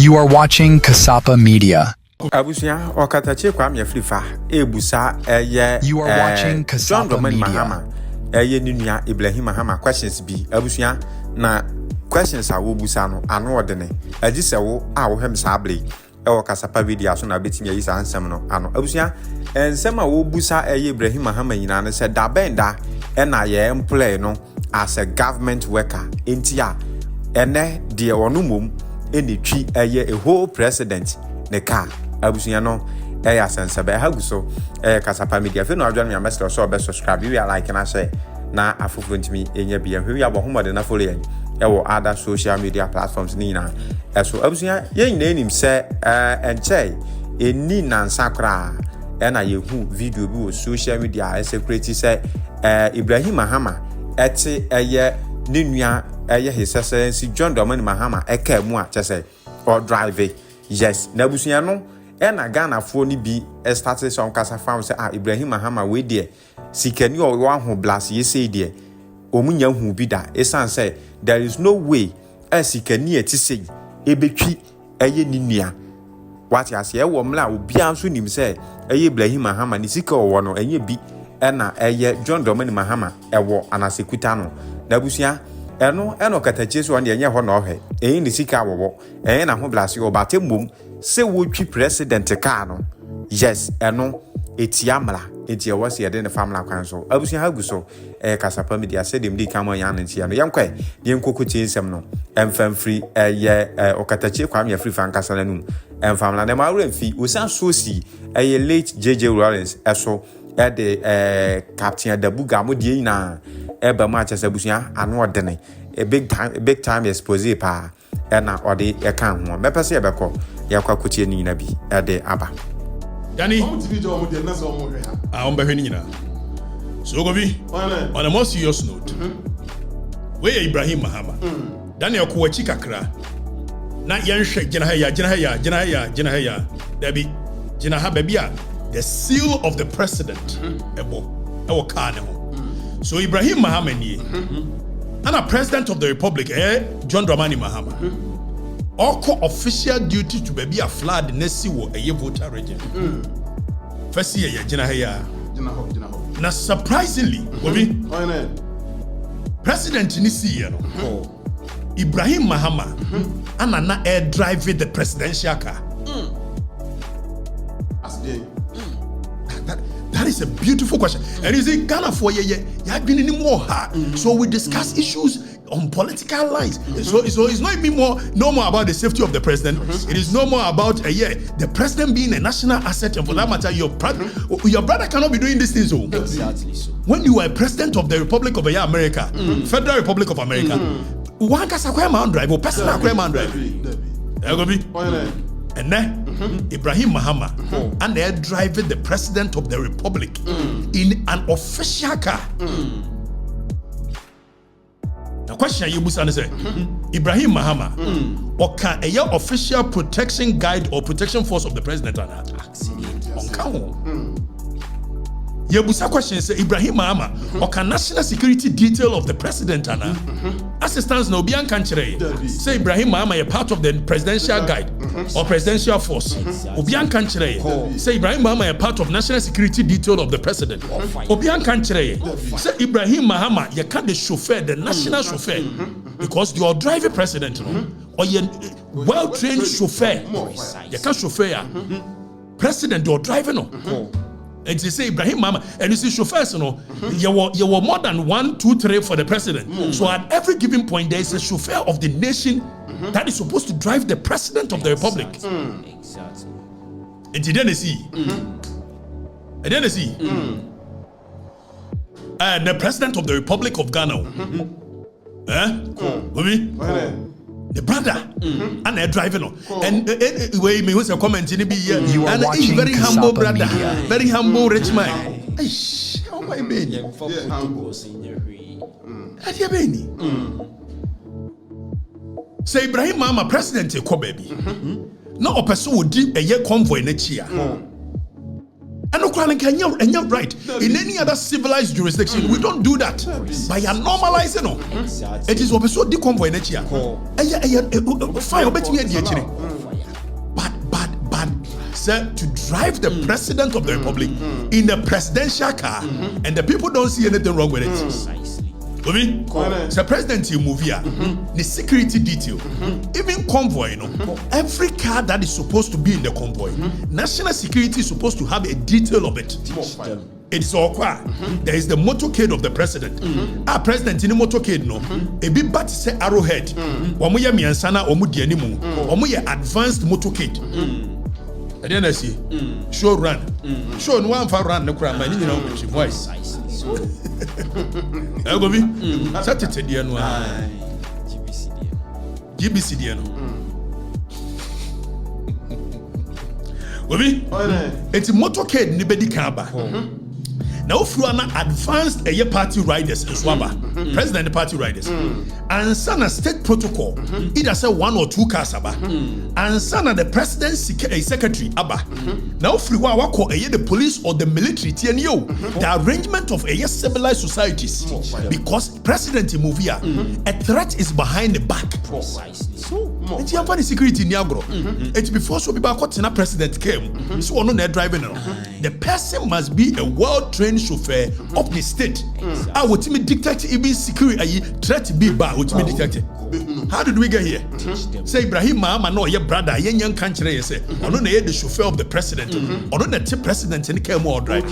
You are watching Kasapa Media. Abusia Okatakyie kwam Afrifa ebusa You are watching Kasapa Media. Mahama ninua Ibrahim Mahama questions bi abusia na questions a wo busa no ano odene agise wo a wo hem sable Kasapa Media so na betimi yi sa ansem no ano abusia ensem a wo busa Ibrahim Mahama nyina ne se da benda na ye employ no as a government worker entia ene de onu mom eni twi a whole president ne car abusuya no asense be haguso Kasapa Media fe no adwan me message so be subscribe we are like na share na afoforo ntimi enya bia hwe ya bohomode na follow yen other social media platforms ni na so abusuya yen na enim se enche eni nansa kra na yehu video bi wo social media security se Ibrahim Mahama ete ne nua his excellency John Dramani Mahama eka mu a chese or drive yes na abusuya no na Ghana fo ni bi started some kasa farm say Ibrahim Mahama we there sikani o wan ho blast ye say there omunya hu bi da esan say there is no way sikani eti say ebetwi ni nua what you say e wo mla obi anso nim say Ibrahim Mahama ni sika o wo no enye bi na John Dramani Mahama wo anasekuta no na abusuya eno Okatakyie so on enye ho na ohwe ni sika wo na ho blast o batemom se wo twi president car no yes eno etiamla etia wase ye de family kwan so abusia haguso Kasapa Media se dem di kama yan ntia no yankwa de nkokotie nsem no emfamfri Okatakyie kwam ya Afrifa nkasala num emfamla na mawre mfi osan so si late Rawlings eso de captain Dabuga mo die na eba ma cha sabusia ano odene big time expose pa na ode e kan ho mepese e beko yakwa kotie ni na bi de aba Danny so go be on a more serious note where Ibrahim Mahama Daniel Kuwachi kakra na yenhwe gina haya dabi gina ha babia the seal of the president ebo kan ho so Ibrahim Mahama ni and a president of the republic John Dramani Mahama Oko official duty to be a flood nesi wo voter region. First year jina haya. Na surprisingly, President nisi no. Ibrahim Mahama anana air drive the presidential car. That is a beautiful question. And you see Ghana for ya been any more so we discuss issues on political lines. So it's not even no more about the safety of the president. It is no more about the president being a national asset, and for that matter, your brother cannot be doing these things. Exactly so. When you are president of the Republic of America, Federal Republic of America, one can acquire man drive or personal acquire man drive. And then Ibrahim Mahama and they're driving the president of the republic in an official car. The question you must answer: Ibrahim Mahama or can a official protection guide or protection force of the president Yebusa question say Ibrahim Mahama or can national security detail of the president assistance no bian kanchire say Ibrahim Mahama a part of the presidential guide or presidential force obian kanchire say Ibrahim Mahama a part of national security detail of the president obian kanchire say Ibrahim Mahama you can the chauffeur the national chauffeur because you are driving president or you well trained chauffeur you can chauffeur president you're driving and they say Ibrahim Mahama, and you see chauffeurs, you were more than 1, 2, 3 for the president. So at every given point, there is a chauffeur of the nation that is supposed to drive the president of the republic. Exactly. And you didn't see. The president of the Republic of Ghana. The brother and they're driving and way me was a comment in be here and a very humble brother very humble rich man how my baby say Ibrahim Mahama president ko baby no a person would do a year convoy next year and no right in any other civilized jurisdiction we don't do that by normalizing it is what so the convoy next year fine obet me said to drive the president of the republic in a presidential car, and the people don't see anything wrong with it. Obi, the president in movie, the security detail, even convoy, every car that is supposed to be in the convoy, national security is supposed to have a detail of it. It's all quiet. There is the motorcade of the president. Our president in the motorcade, a bit but say arrowhead. Omuya miansana omudi animu. Omuya advanced motorcade. And then I see, show run. Show no one for run no crime. I need to voice. I go be Saturday dear no. GBC dear no. Obi, it's a motorcade ni bedi kaba. Now, if you are not advanced a party riders in Swaba, president party riders, and sana state protocol, either say 1 or 2 cars aba, and sana the president's secretary aba. Now, if you are the police or the military, the arrangement of a civilized societies, because president in Movia, a threat is behind the back. It's your funny security in Niagara. It's before so people caught in a president came, so on their driving. The person must be a well-trained chauffeur of the state. I would me dictate even security threat to be bad with me dictate. How did we get here? Say Ibrahim Mahama no your brother, young country say, or no the chauffeur of the president, or no the president in the came or drive.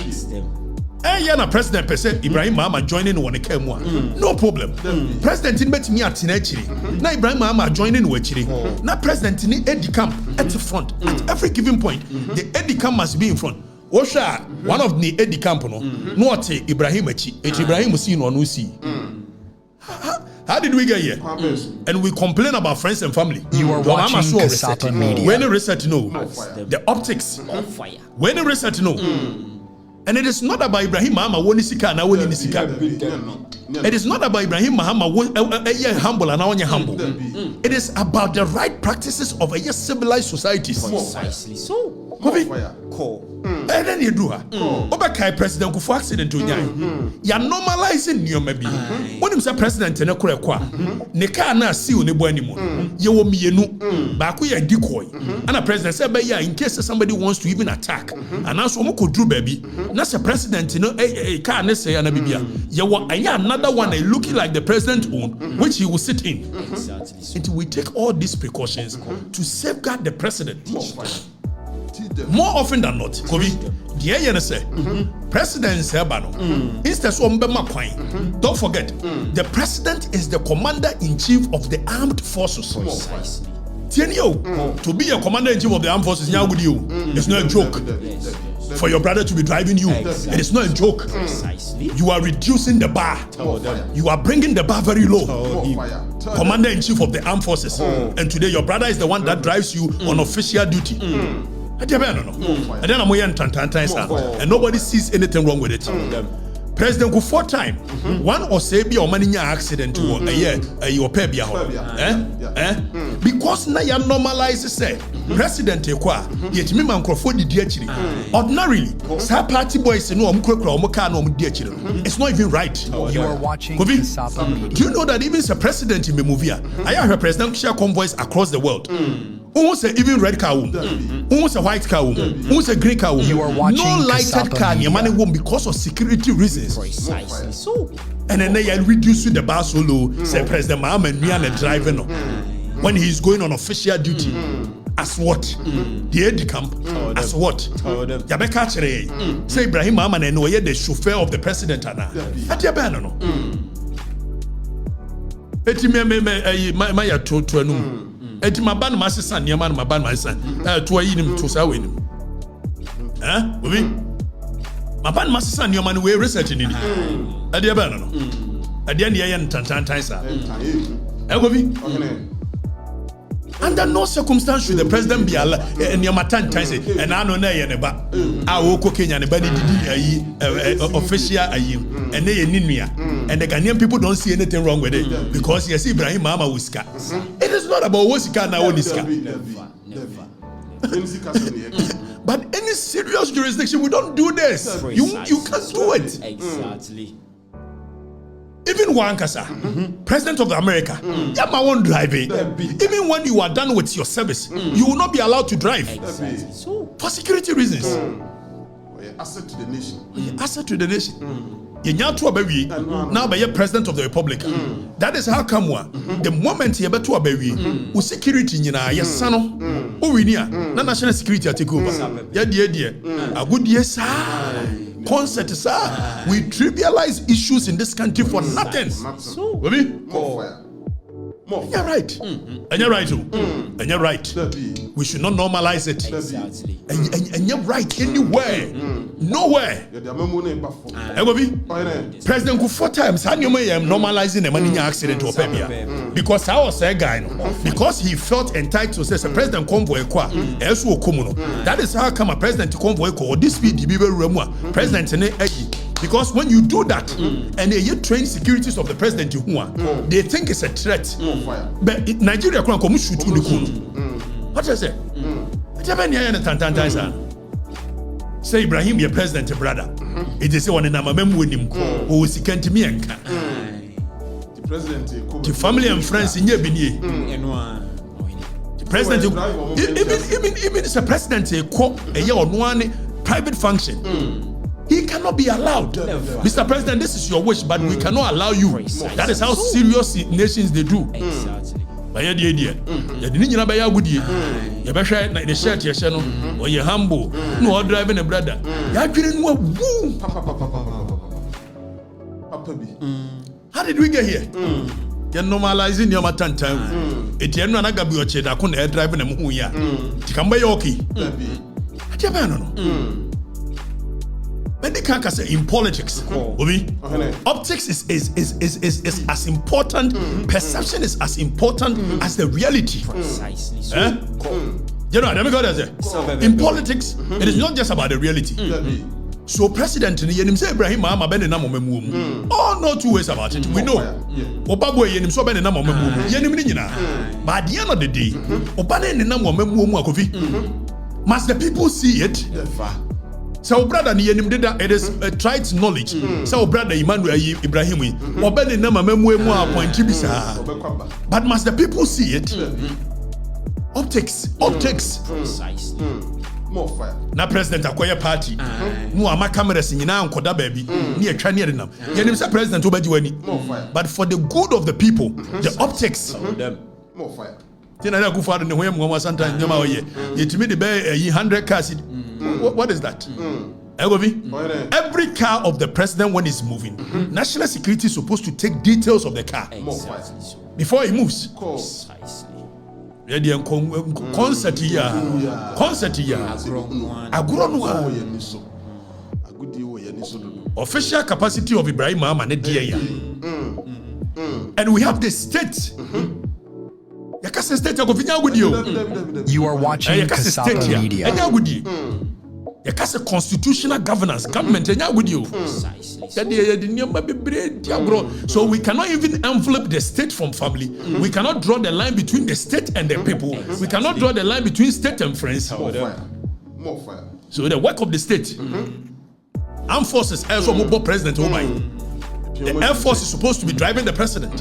Yana president per se Ibrahim Mahama joining one came one. No problem. President in bet me at Tinechiri. Now Ibrahim Mahama joining Wechiri. Now president in Eddie Camp at the front. At every given point, the Eddie Camp must be in front. Osha, one of the Eddie Camp no Ibrahim Echi. Ibrahim see no no see. How did we get here? And we complain about friends and family. You are watching Kasapa Media. When the research the optics. When the research and it is not about Ibrahim Mahama woni sika na woni sika. It is not about Ibrahim Mahama humble and only humble. It is about the right practices of a civilized societies. Precisely so. And then you do her. Obakai president for accident to you are normalizing your maybe. When you say president in a kwa, Neka na see you nebo anymore. You will me no baku ya decoy. And a president said, in case somebody wants to even attack, and also could do baby. That's a president, can't say an abibia. You want another one looking like the president own, which he will sit in. Exactly. Until we take all these precautions to safeguard the president. More often than not, Kobi, the say, President Sebano, instead of don't forget, the president is the commander-in-chief of the armed forces. Precisely. To be a commander-in-chief of the armed forces, it's not a joke. For your brother to be driving you, it is not a joke. Precisely. You are reducing the bar. You are bringing the bar very low. Commander-in-chief of the armed forces. And today your brother is the one that drives you on official duty. And then I'm and nobody sees anything wrong with it. President go 4 times. One or say be or money accident or a year your pay because now you normalize say president ekwa yet me man crofo di actually. Ordinarily, sa party boys no it's not even right. You are watching Kobe, Kasapa Media. do you know that even the president in Movia, I have presidential convoys across the world. Who's even red car who's a white car who's a green car You are watching no lighted Kasapa car Media. money won't because of security reasons. Precisely so. And then they reduce the bar solo, say President Mahama and driving when he's going on official duty. As what? The aide de camp. As what? Yabeka chere. Say Ibrahim Mahama and no the chauffeur of the president ana. At Yabana no. Eti me ya to anu. Eti maban masisan yaman maban masisan. To ayinim to sa wenim. Obi. Maban masisan yaman we research ni. Adi Yabana no. Adi an yan tantan sa. Obi. Under no circumstance should the president be and your matan say and I know neba. I will Kenya and body official and they and the Ghanaian people don't see anything wrong with it because yes, Ibrahim Mahama Wiska. It is not about Wiska now Wiska. But any serious jurisdiction, we don't do this. You can't do it. Exactly. Even Wankasa, President of America, Yama won't drive it. Even when you are done with your service, you will not be allowed to drive. Exactly. So. For security reasons. Asset to the nation. Asset to the nation. Now be president of the republic. That is how come the moment you better be security yes sano na national security take over. A good yes concert we trivialize issues in this country for nothing. So. You're right. And you're right too. And you're right. We should not normalize it. Exactly. And you're right anywhere. Nowhere. President go 4 times. I am normalizing the money accident or pebia. Because I was a guy. Because he felt entitled to say President convoy kwa. That is how come a president convoy or this speed president in because when you do that and you train securities of the president, they think it's a threat. But Nigeria can't come shoot you. What I say? Say Ibrahim, your president, brother. It is one in a mem with him who is second to me and the president, the family and friends in your bini. The president, even as a president, a year on one private function. He cannot be allowed. Mr. President, this is your wish, but we cannot allow you. That is how serious nations they do. Exactly. But yeah, you didn't know about good. You better the shirt, you know, or you're humble. No, driving a brother. How did we get here? You're normalizing your matan time. It's your nagabi that couldn't driving a muya. Tikamba yoki. In politics, optics is as important. Perception is as important as the reality. Precisely. So. You know, in politics, it is not just about the reality. So, President Ibrahim Mahama oh, no two ways about it. We know. But at the end of the day, must the people see it? So brother it is a trite knowledge. So brother Ibrahim but must the people see it? Optics. Precisely. More fire. Na president akoya party. Mu ama cameras nyina ankoda baabi. Ni atwa ne renam. Yenim say president obaji wani. But for the good of the people, the optics. More fire. Tina na kufado ne hoyam ngwa sometimes nyama oye. Yetimi de be 100 cars. What is that? Every car of the president when he's moving, national security is supposed to take details of the car before he moves. Concert here. Official capacity of Ibrahim Mahama. And we have the state. You are watching Kasapa Media. Yekase constitutional governance, government with you. So we cannot even envelop the state from family. We cannot draw the line between the state and the people. We cannot draw the line between state and friends. More fire. So the work of the state, armed forces, also mobile president. The Air Force is supposed to be driving the president.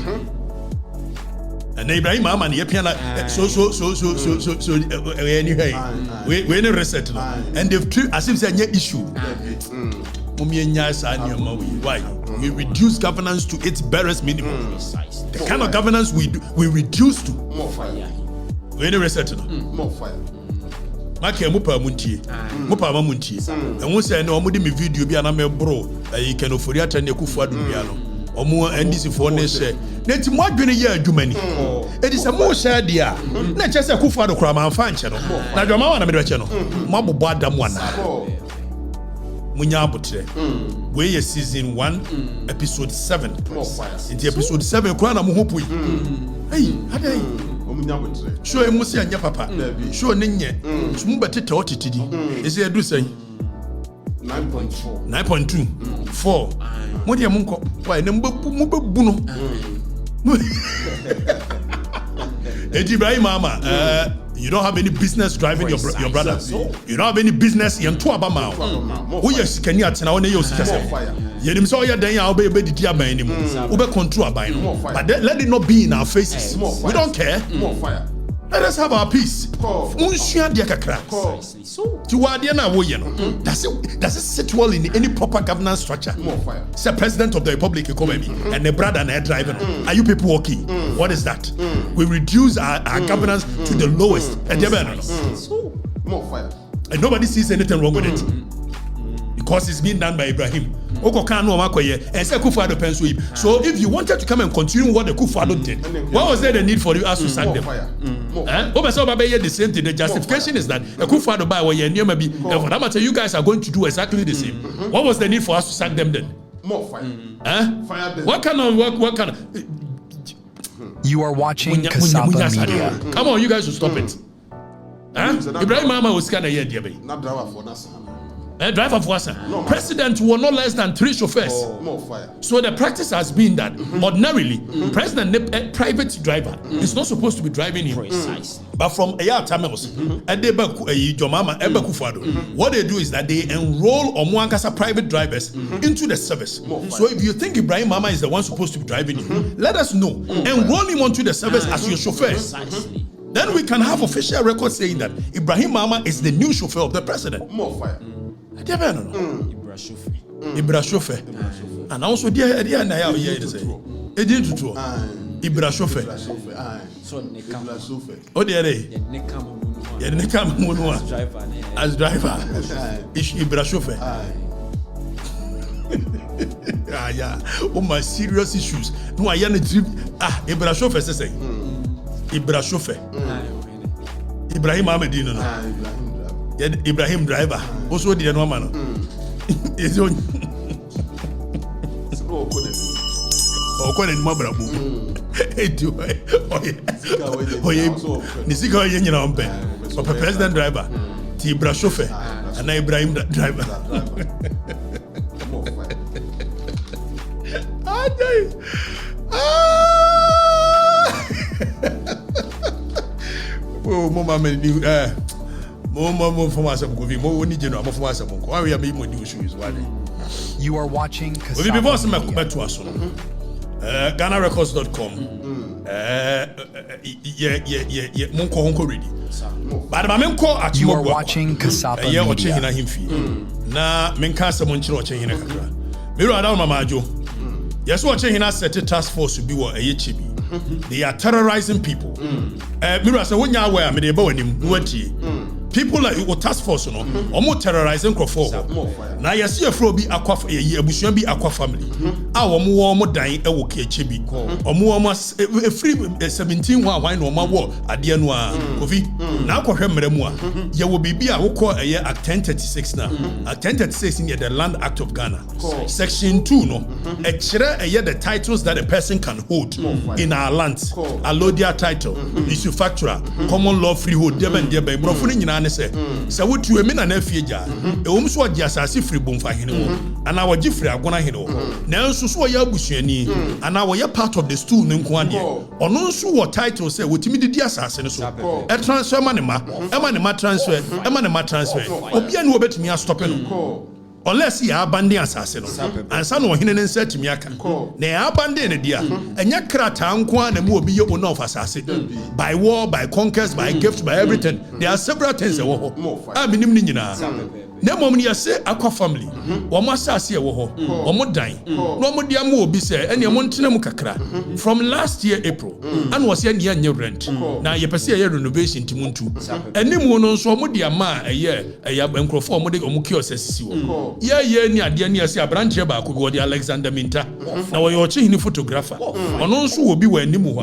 And Ibrahim Mahama anyway, we in a reset now. And they've treated as if it's an issue. Why? We reduce governance to its barest minimum. The kind of governance we reduce to. More fire. We in a reset now. More fire. Maki mupa muntie. And we say no mo di me video bi na me bro. You can ofori atane kufu adu bia no. Omo NDC for ne share. Neti mo adwene ye adwumani. It is a mo share dia. Na chese kufu adu kura man fa nche no. Na dwama wa na me de no. Mo abobo adam wana. Munya abotre. We ye season 1 episode 7. In the episode 7 kura na mo hopui. Hey, adai. Sure emu se anya papa. Sure ne nye. Sumu betete otitidi. Ese edu say 9.2 4. Mo dia munko. Why ne mbebu no. Ibrahim Mahama, You don't have any business driving your brother. You don't have any business in Tuabama. Who is Kenya Tina on your system? Yedim so ya den ya obey the dia ban ni mu. Ube control aban. But let it not be in our faces. We don't care. More fire. Let us have our peace. Munshia dia kakra. Precisely so. Tiwadia na wo ye no. Does it sit well in any proper governance structure? More fire. Say President of the Republic economy and the brother and the driver. Are you people okay? What is that? We reduce our governance to the lowest. So. More fire. And nobody sees anything wrong with it. Because it's being done by Ibrahim. So if you wanted to come and continue what the Kufuado did, what was there the need for you us to sack them? The same thing. The justification is that the Kufuado by where you you guys are going to do exactly the same. What was the need for us to sack them then? More fire. Fire them. What kind of You are watching Kasapa Media. Come on, you guys should stop it. Ibrahim Mahama was kind of here, dear. Not driver for NASA. Driver for us. President were no less than 3 chauffeurs. More fire. So the practice has been that ordinarily, president private driver is not supposed to be driving him. Precisely. But from Tamils, what they do is that they enroll Omwankasa private drivers into the service. So if you think Ibrahim Mahama is the one supposed to be driving him, let us know. Enroll him onto the service as your chauffeur. Precisely. Then we can have official record saying that Ibrahim Mahama is the new chauffeur of the president. More fire. Ibrahim and also dear na ya ye say e dey tutu Ibrahim So o dey ye come munu as driver is Ibrahim yeah my serious issues no I na trip Ibrahim say Ibrahim Ahmedino no Ibrahim driver also the no man is on okone mabra bu edu oye nisika oye nyina ompe o president driver ti Ibrahim and Ibrahim driver oh mama me Mo from us am govi mo ni jeno am from us am ko we am mo di issues why. You are watching We be boss Kasapa me Media. to us GhanaRecords.com monko honko ready but ma menko at You are watching Kasapa yeah o check na Media. himfi na menka asem nchire o check hina kakra me ro adam mama ajo yes o check hina set task force bi wo eye chibi. They are terrorizing people. Mira say when you aware me dey ba wanim no atie. People like you task force no almost terrorizing crofo. Na yes afro bi akwa abusua bi akwa family. A wo dan e wo keche bi. Omo free 17 why no ma wo ade anu a kofi. Na akohwe mremu a ye wo bibi a wokọ eye Act 1036 na. Act 1036 in the Land Act of Ghana. Section 2 no e kire eye the titles that a person can hold in our lands. Allodia title, usufactura, common law freehold, deben brofo ni nyina ne se wotu emi na afie gya e wo mso ogya asase free bomfa hene wo ana wo gifre agona hene wo na nso so ya abusuani ana wo ya part of the stool ne nko ade ono nso wo title say wotimi didi asase ne so e transfer ma ne ma transfer obia ne wo betimi a stop no unless you abandon asase no ansa no hene ne nsa timi aka na ya abandon ne dia enya krata nko na mu obi ye ono of asase by war, by conquest, by gift, by everything. There are several things that wo minim ni nyina na mom ni yase akwa family wo mo asase wo ho wo mo dan no mo dia mo obi se ene mo ntena mu kakra from last year April and was ye nye rent na ye pese ye renovation timuntu enimu no nso mo dia ma eye enkrofo mo de mo kiosk asisi wo ye ni ade ni ase abranche ba ko bi wo de Alexander Minta na wo ye ochi hini photographer ono nso wo bi wa animu ho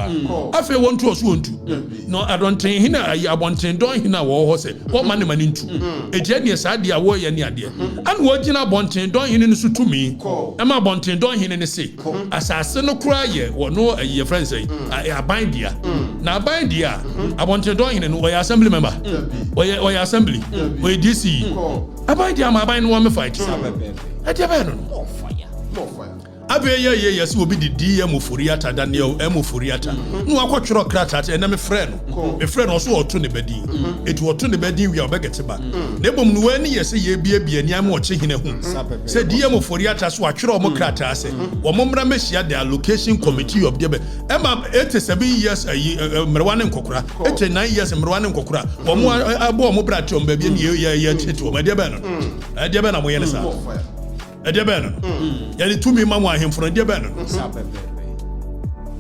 a afi won to oso ontu no adonten hina ayi abonten don hina wo ho se wo mane mane ntu eje ni sa de wo ye ni ade an wo gina abonten don hina nso tumi e ma abonten don hina ne se asase no kura ye wo no ayi friends ayi aban dia na aban dia abonten don hina no wo ya assembly member wo ya assembly wo DC aban dia ma aban no wo me fight More fire. Abeye yes will be the DM Furiata Daniel M Furiata. No akotro krata and me friend. Me friend also oto ne bedi. It was to the bedi we are begete ba. Ne bom no ani yes ye bia nia ma oche hine hu. Say DM Furiata so atwro mo krata ase. Wo mommra me share the allocation committee of the Emma 87 years mrwane nkokora. 89 years mrwane nkokora. Wo mo abo mo brate o ba bia ye chetu o ma de ba no. De ba na mo ye ne sa. Ediabeno. Yali tumi mamu ahemfo no ediabeno.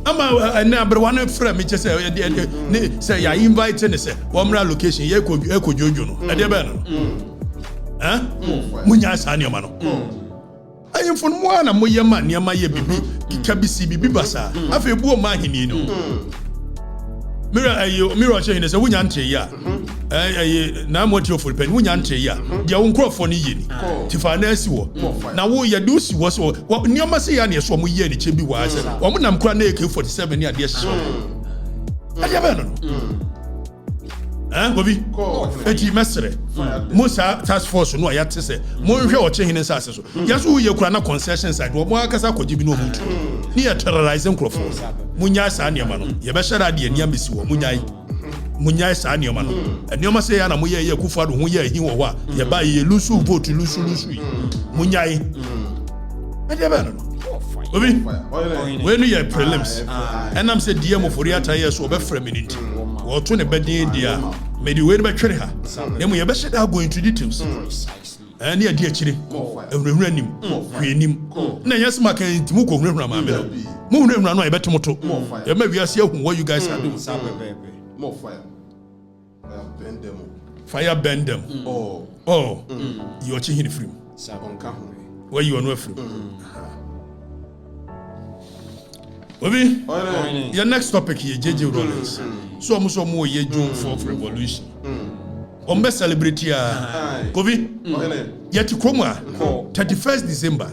Ama na abrwane frɛ me kyɛ sɛ say ya invite ne sɛ wɔmra location ye ko jojo no. Ediabeno. Munya sa ne ma no. Ahemfo no mo na moyɛ ma ne ma ye bibi kikabisi bibi basa. Afa ebu o ma aheni no. Mira che hine se wunya nte ya na moti ofori pen wunya nte ya dia wo nkrofo ne yeni tifa na asi wo na wo ya do si wo so nioma se ya ne so mo ye ne che bi wa se wo mo nam kra na AK47 ne ade so ade ba no Gobi eti mesre Musa task force no ya te se mo hwe o che hine sa se so ya so ye kura na concession side wo mo akasa kwaji bi no mutu ni ya terrorizing crofo munya sa ne ma no ye be shara de ania besi wo munya sa ne ma no anioma se ya na mo ye kufu ado ho ye ahin wo wa ye ba ye lusu vote lusu munya ade ba no Obi when you prelims and I'm say DM for ya tire so be frame ninti wo to ne bedin dia me di we be twere ha dem ye be sheda go into details and ya di akire ehunahuna nim hwenim na yes ma kan ntimu ko hunahuna ma me mo hunahuna no e betemoto ye ma wiase ahun what you guys are doing more fire bend them you are changing free where you are no free Obi, your next topic here, JJ Rawlings. So I'm more ye June 4th revolution. Ombe celebrity Kovi. Yet Kroma 31st December.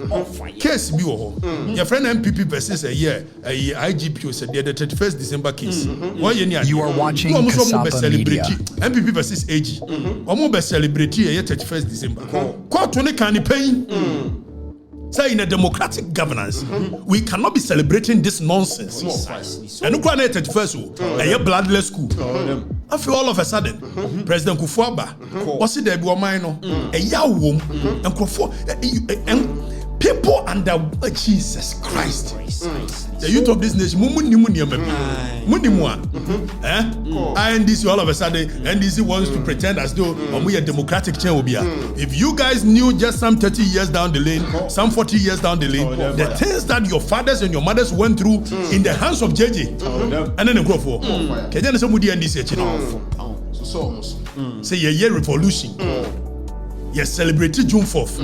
Case be your friend MPP versus a year IGP said the 31st December case. You are watching Kasapa Media. MPP versus AG. Omo celebrity a 31st December. Court to can pay. Say in a democratic governance, we cannot be celebrating this nonsense. And look at 31st, a bloodless coup. After all of a sudden, President Kufuaba was it there be a minor, a young woman, and people under Jesus Christ. The youth of this nation, NDC all of a sudden, NDC wants to pretend as though we are democratic change. If you guys knew just some 30 years down the lane, some 40 years down the lane, the things that your fathers and your mothers went through in the hands of JJ, and then they grow for. Can you somebody NDC? Say a revolution. Yes, celebrated June 4th.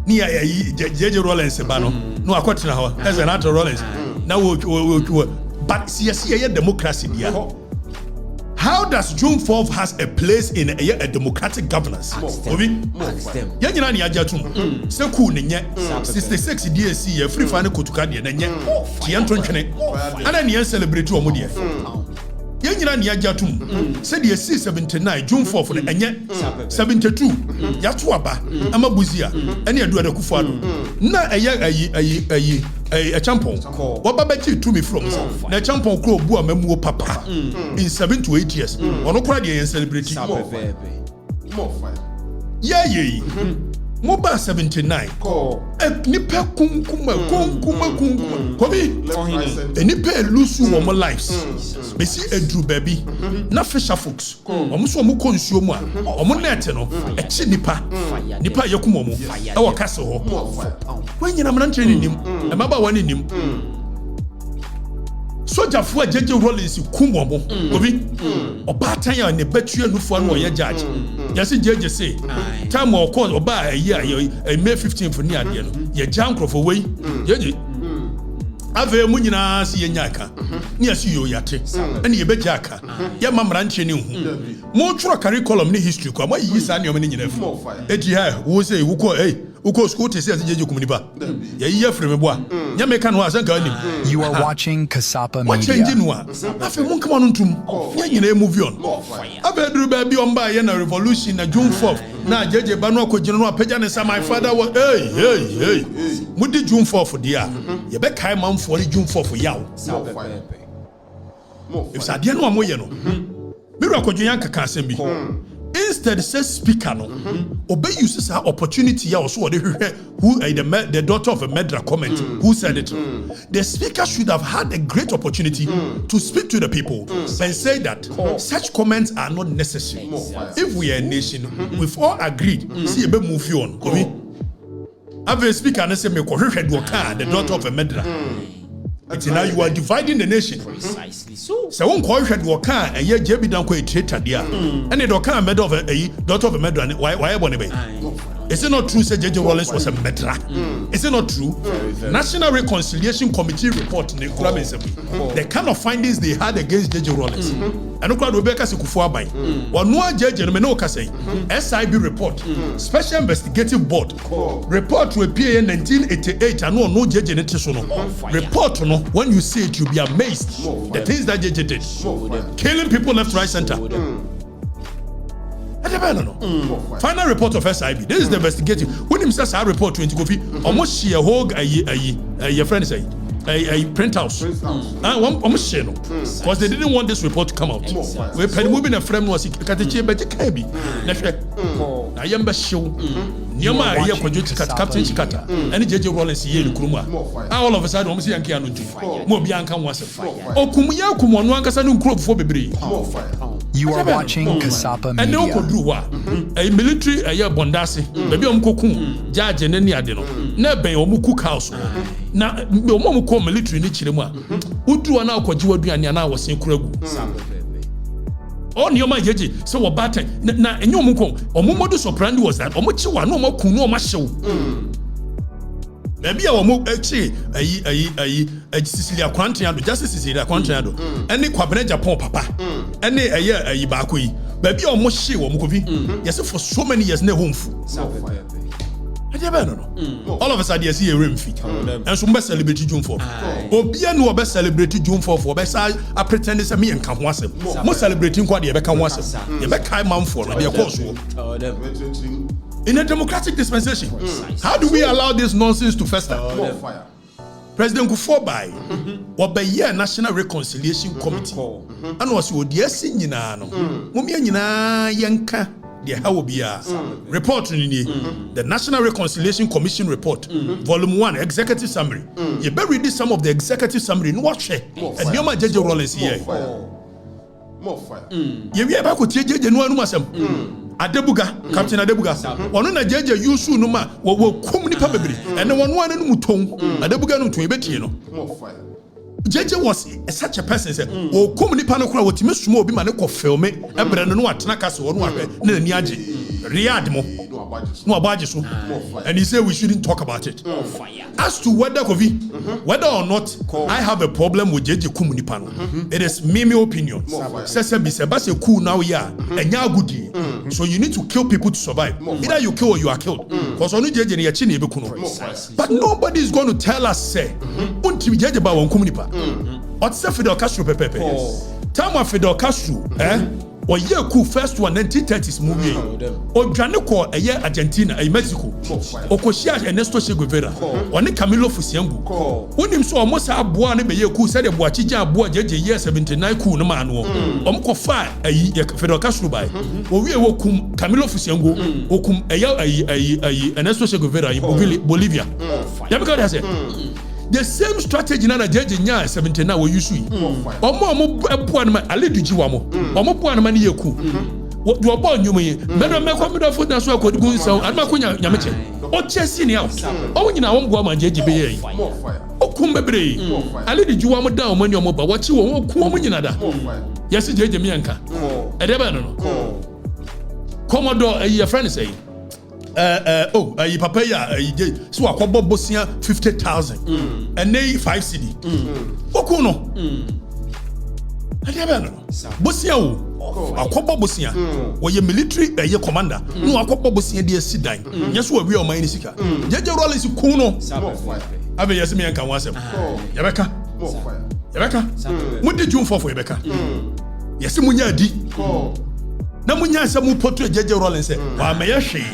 Near JJ Rawlings Bano. No, I quite know as an actor Rawlings. Now, but see a democracy here. How does June 4th has a place in a democratic governance? Ask them. Yanyina ni ajatum. Seku nenye 66 DSC Afrifa ne kotuka de nenye. Tianto ntwene. Ana ne celebrate omo de. Yanyina ni ajatum. Said the C79 June 4th ne enye 72. Yato aba amabuzia. Ene adu adakufu ado. Na ayi a champon. What babaji to me from na champon kro bu amamuo papa in 7 to 8 years. Ono kra de celebrate more fire. Yeah. Mobile 79. Nipa kunkuma. Kobi. Nipa lusu womo lives. Besi edru baby. Na fisher folks. Omuso omu consume a. Omu net no. Echi nipa. Nipa yakumo mo. E wo kase ho. When you na mranche ni nim. E maba wani nim. Soja fu JJ Rawlings kumo mo. Kobi. Obatan ya ne batue nufu no ye judge. Yasi JJ say time of course oba a year May 15th for near the no. Ye jankrofo way. JJ. Ave mu nyina si ye nyaka. Ni asi yo yate. Ene ye bejaka. Ye mamranche ni hu. Mo tworo curriculum ni history kwa mo yi sa ne o me nyina fu. Eti ha wo say wo ko uko school te say jeje komunipa ya yiye frame boa nya meka no asanka anim You are watching Kasapa what change Media. no afi mun come on ntum nya nyina move on abedru ba bi on ba ye na revolution na June 4th na jeje ba no akogino no apagya ne sa my father was hey mudi June 4th dia ye be kai manfo ni June 4th yawo if sadia no amoye no biru akogino yanka ka asem bi instead says speaker no obey uses her opportunity ya also who the daughter of a Medra comment who said it the speaker should have had a great opportunity to speak to the people and say that such comments are not necessary. If we are a nation we've all agreed see ebe move on obi have a speaker and say me ko hwehwe do ka the daughter of a Medra. It's now you are dividing the nation. Precisely so. So one call shad waka and ye jebi dan ko traitor dia. And the doka made of a daughter of a Medra why born be. Is it not true say JJ Rawlings was a Medra? Is it not true? National Reconciliation Committee report in the kind of findings they had against JJ Rawlings. And okra Rebecca Sekufu aban. One no JJ no me no ka say SIB report. Special Investigative Board report to appear in 1988 and no JJ net so no. Report no when you see it you'll be amazed the things that JJ did. Killing people left right center. Final report of SIB. This is the investigative. When him says I report 20 coffee, almost she a whole your friend say a print house. Almost she no, because they didn't want this report to come out. We pen moving a frame was Okatakyie but can be. I am be show. Nyama here conjure captain Chikata. Any JJ Rawlings here in Kuruma. All of a sudden almost yanki anu tu. Mo bianca was. Okumuya kumonu ankasa nu crop for bebre. You are watching Kasapa And no Media. could do what a military a year bondasi, baby cocoon, judge and any adeno. Never omu cook house. Now, no more call military in Chilima. Who drew an hour and Yana was in Krugu. On your my jeji, so a batter. Now, and your muko, or Momodu Soprano was that, or Mochiwa, no more kuno masho. Maybe our mo a Cecilia Quantriado, Justice Cecilia Quantriado, any Quabre Japan papa, any a year a Ibakui, maybe almost she or Mukovi, yes, for so many years, no home. I never know. All of us are see a rim feet, and some best celebrity June 4. Or be a no best celebrity June 4 for best. I pretend it's a me and come once. Most celebrating what you become once. You make high man for and course. In a democratic dispensation, how do we allow this nonsense to fester? President Kufuor or by year National Reconciliation Committee, and was your dear senior no, Mumia Yanka, dear Hawabia. Report in the National Reconciliation Commission report, Volume 1, Executive Summary. You better read some of the executive summary in watch it, and you're my JJ Rawlings here. More fire. You hear about JJ no Masam. Adebuga, Captain Adebuga. One na jeje yusu no ma wo kum nipa bebre. And one no muton. Adebuga no to ebeti no. More fire. JJ was such a person say wo kum nipa no kura wo timi sumo obi ma ne ko filme ebre no atena kase wo no ahwe na ni age. Riyad mo. No abaje so. And he said we shouldn't talk about it. As to whether whether or not I have a problem with JJ kum nipa no. It is my opinion. Say be say ba say cool now ya enya agudi. So you need to kill people to survive. Either you kill or you are killed. Because only JJ ne yachi na ebe kuno. But nobody is going to tell us say unti JJ ba won kum nipa. What say Fidel Castro pepepe. Time of Fidel Castro or year cool first one 1930s movie or Janeko a year Argentina a Mexico or Koshia Ernesto Che Guevara or Camilo Fusiangu when him saw almost a boy and be cool said a Boachija boy JJ year 79 cool no man fire a Fidel Castro by or we will come Camilo Fusiangu or come a Ernesto Che Guevara in Bolivia. Because I said the same strategy na JJ nya 79 we use yi omo ebuan ma ale duji wa mo omo buan ma ne yeku do obo nyum yi me do me kwa me do food na so akodi gun so adma ko nya meche o chesi ni out o nyina wo mboa ma JJ be yi o kum bebre ale duji wa mo da o mani omo ba wo chi wo ku o mo nyina da yes JJ mi anka e de ba no Commodore your friend say papa ya so akobo bosia 50,000 and nay 5 cedi okuno adiaba no bosia wo akɔbɔ bosia wɔyɛ military ɛyɛ commander no akɔbɔ bosia de asi dan nyɛ so wɔwie ɔman ne sika J.J. Rawlings ku no abe yɛsɛ me yɛnka ho asɛm yɛbɛka mode June 4 yɛbɛka yɛsɛ munya adi na munya sɛ mu portray J.J. Rawlings sɛ wɔamɛyɛ hwee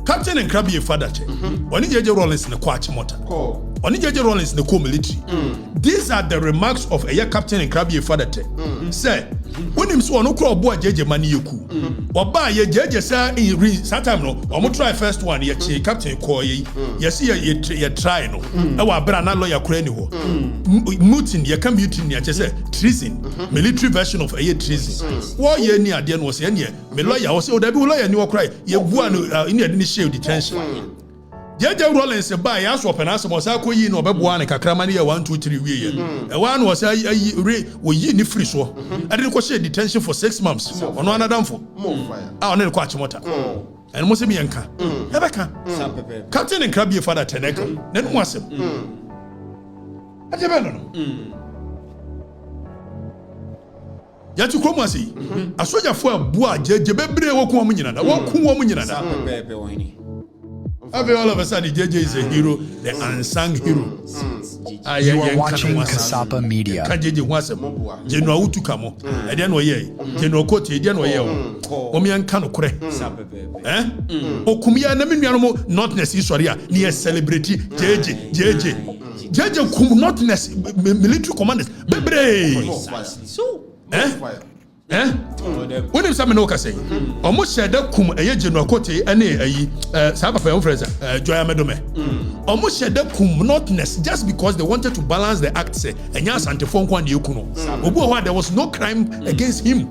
Captain Nkrabie Fadache ɔne J.J. Rawlings ne kɔ Achimota ɔne J.J. Rawlings ne kɔ military these are the remarks of a Captain Nkrabie Fadache say wonim so ɔno kɔ ɔbo a J.J. mani yeku ɔba ye J.J. sa in that time no ɔmo try first one ye che Captain kɔ ye yesi ye try no e wa bra na lawyer kura ni ho mutiny ye can mutiny ye say treason military version of a treason wo ye ni ade no se ne me lawyer wo se o da bi lawyer ni wo kura ye bua no ni ade ni share detention J.J. Rawlings ba ya so pena so sa ko yi no obeboa ne kakrama ne ye 1 2 3 wie ye e wa no say wo yi ni free so ade ko share detention for 6 months ono anadamfo one ko Achimota and mo se mi yanka e beka Captain Nkrabie Father Teneka na no asem ade be no ya tu kromo asi asojafo abua J.J. bebre wo ko mo nyina da wo ko wo mo nyina da all of a sudden, J.J. is a hero, the unsung hero. You are watching Kasapa Media. J.J. wasem. General Utukamo. Edian Oye. General Koti. Edian Oye. Omian Kano Kure. Okumia Namiano not necessary. Near celebrity J.J. Kum not necessary military commanders. Bebre. When you summon Okase, almost said that Kum a General Kote and a Sabbath friends, Joya Medome. Almost said that Kum not necessary just because they wanted to balance the acts and Yas Antiphon Kwan Yukuno. There was no crime against him.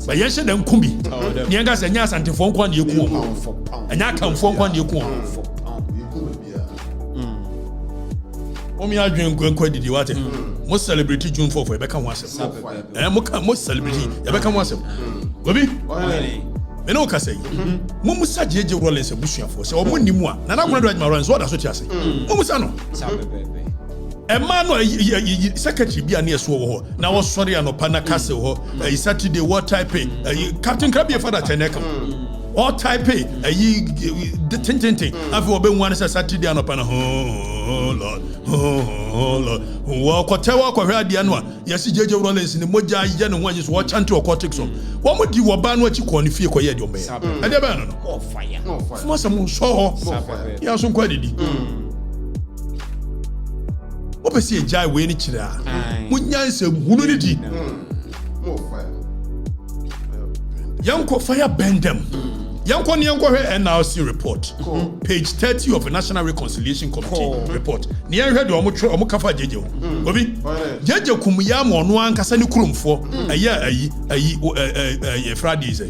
But yes, and Kumbi, Yangas and Yas Antiphon Kwan Yukuno, and Yakam Fon Kwan Yukuno. Omi adwen kwadi di wate most celebrity June 4 for Rebecca Wasem most celebrity Rebecca Wasem obi me no ka say mo musa J.J. Rawlings abusuafo say omo nimu a na na kono do adwuma Rawlings what aso ti ase mo musa no e ma no secretary bia na eso wo ho na wo sori anopa na kase ho Saturday what type Captain Nkrabie Father Teneka all type the tintin afi obe nwan say Saturday anopa na Lord wo kotewa ko hwe ade no a yesi J.J. Rawlings ni moja ye no ho aje so wo chante o cortex so wo mo di wo ba no achi ko ni fie ko ye de ombe ade ba no no fire mo sam so ho ya so kwa didi wo be se jai we ni kire a munyanse hunu ni di yanko fire bend them Yanko NRC report, page 30 of the National Reconciliation Committee report. Ni heard omo kafa J.J. Obi J.J. Kumuya mo no ankasa ni kurumfo ayi Fridays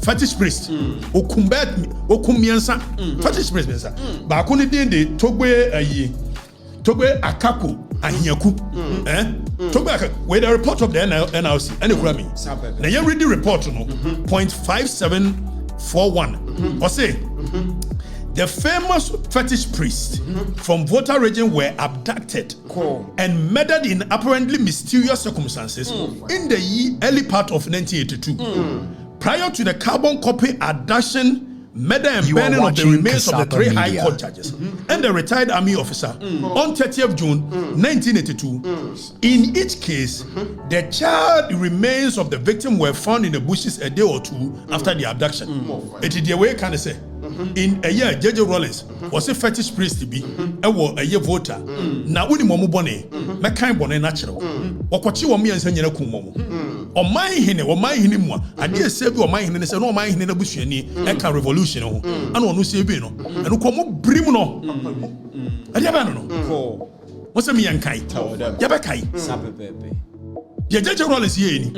fetish priest okumiensa fetish priest mensa ba ko ni den de Togbe Akako Ahiaku Togbe Akako with the report of the NRC and the Grammy. Now you read the report no point 5741 or say the famous fetish priests from Volta region were abducted and murdered in apparently mysterious circumstances in the early part of 1982 prior to the carbon copy abduction, murder and burning of the remains of the 3 High Court judges and the retired army officer on 30th June 1982. In each case, the charred remains of the victim were found in the bushes a day or two after the abduction. It is the way can I say. In a year, J.J. Rawlings was a fetish priest to be a year voter. Now, when Momo Bonnet, my kind bonnet natural. Or what you want me and send you a kumo. Or my hine, or my hinimwa, I dare save your mind and say, no, my hine bush any eka revolution. And on Usibino, and who come Brimuno. I never know. What's a me and kite? Yabakai, J.J. Rawlings ye.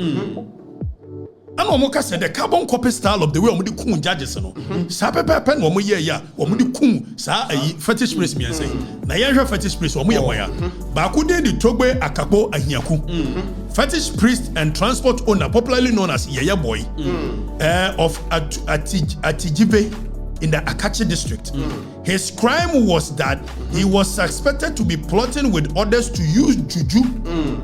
And Omoka said the carbon copy style of the way Omudi Kun judges no. Sape pen omo ye ya Omudi Kun sa fetish priest me say. Na ye fetish priest omo ye waya. Ba ku de Togbe Akako Ahiaku. Fetish priest and transport owner popularly known as Yaya Boy of Atijibe in the Okatakyie district. His crime was that he was suspected to be plotting with others to use juju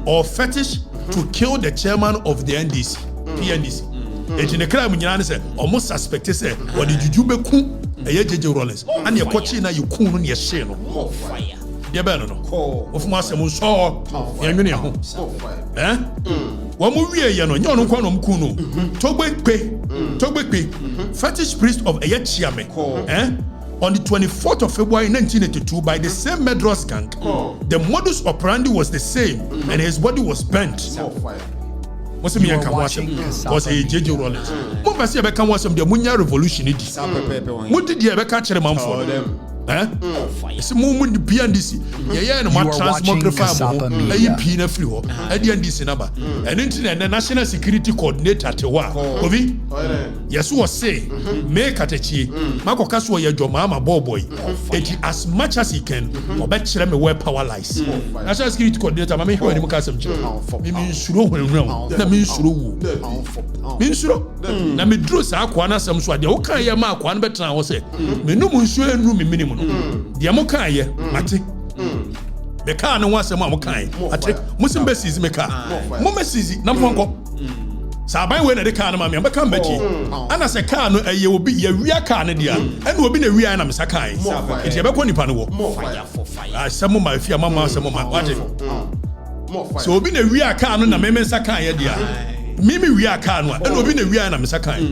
or fetish to kill the chairman of the PNDC. In the crime, you say, almost suspected, say, what did juju be cool? JJ Rawlings, and your coaching now you cool on your share. More fire. Dear Bernard, of Master saw Yamunia. Eh? One movie, Yano, Kuno, Togbe, fetish priest of Ayachiame. Eh? On the 24th of February 1982, by the same Medros gang, the modus operandi was the same, and his body was burnt. What's me can watch him? Was a JJ Rawlings. What say about can watch him? The Munya revolution. What did you ever catch a man for them? Eh? It's a moment the PNDC. Yeah, no more transmographer. A pina free. A DNDC number. An internet and national security coordinator to work. Ovi? Yes, was say, make Okatakyie, Marco Caswa, your Mahama boy. As much as he can, or bet them where power lies. National security coordinator, Mammy, who any custom. Means slow will know. That means slow. Means slow. Now me drew Sakwana some swat. The Okaya Mark one better now say. Me no monsieur room minimum. The Amokaye, Mate. The car no one some Amokai. Ate, Muslim Bessie Meka. Momessi, Namponko. Sabai when the car, mammy, I'm a combatty. And as a car, you will be a real Canadian, and will be a real Namasakai. It's a Bakoni Pano. More fire for fire. Some of my fear, mamma, some of my watching. So, being a real car, no, Mamma Sakai, dear. Mimi real car, and will be a real Namasakai.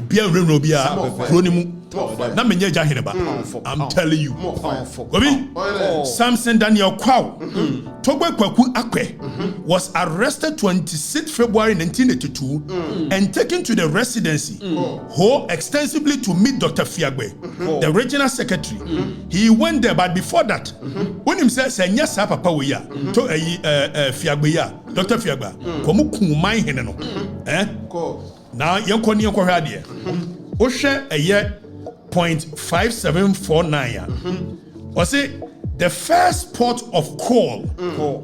Bia Renobia, Ronimu. I'm telling you. Samson Daniel Kwao, Togbe Kwaku Akwe, was arrested 26 February 1982 and taken to the residency, extensively to meet Dr. Fiagbe, the regional secretary. He went there, but before that, when he said, "Yes, Papa, we are to Fiagbe, Dr. Fiagbe, Komu Kumai Heneno." Now, young Connie Koradia, Osha a year. 0.5749. Was it the first port of call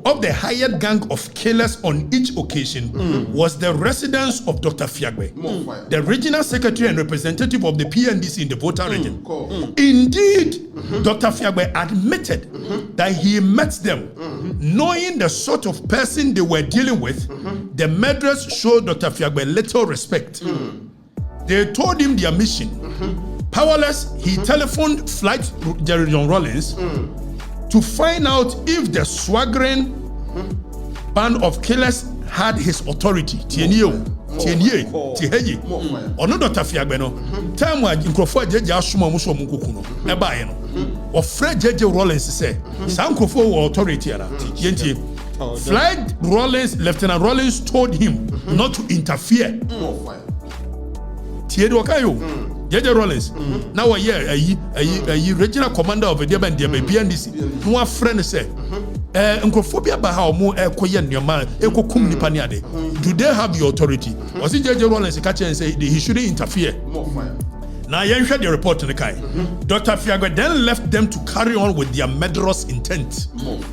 of the hired gang of killers on each occasion was the residence of Dr. Fiagbe, the regional secretary and representative of the PNDC in the Volta region. Indeed, Dr. Fiagbe admitted that he met them, knowing the sort of person they were dealing with. The Medras showed Dr. Fiagbe little respect. They told him their mission. Powerless, he telephoned Flight Jerry John Rawlings to find out if the swaggering band of killers had his authority. Tienye. Ono Dr. Fiagbe no. Time wa nkrofo jeje asoma muso munkuku no. E ba ye no. O Fred JJ Rawlings say, "San nkrofo wo authority ana." Yenti. Flight Rawlings, Lieutenant Rawlings told him not to interfere. Tienye wakayo. JJ Rawlings, now a regional commander of the PNDC. No friend say, Uncophobia by how more Koyan your man, Eko Kum Nipaniade. Do they have the authority? Was it JJ Rawlings catch and say he shouldn't interfere? Now, you heard the report in the Kai. Dr. Fiagbe then left them to carry on with their murderous intent.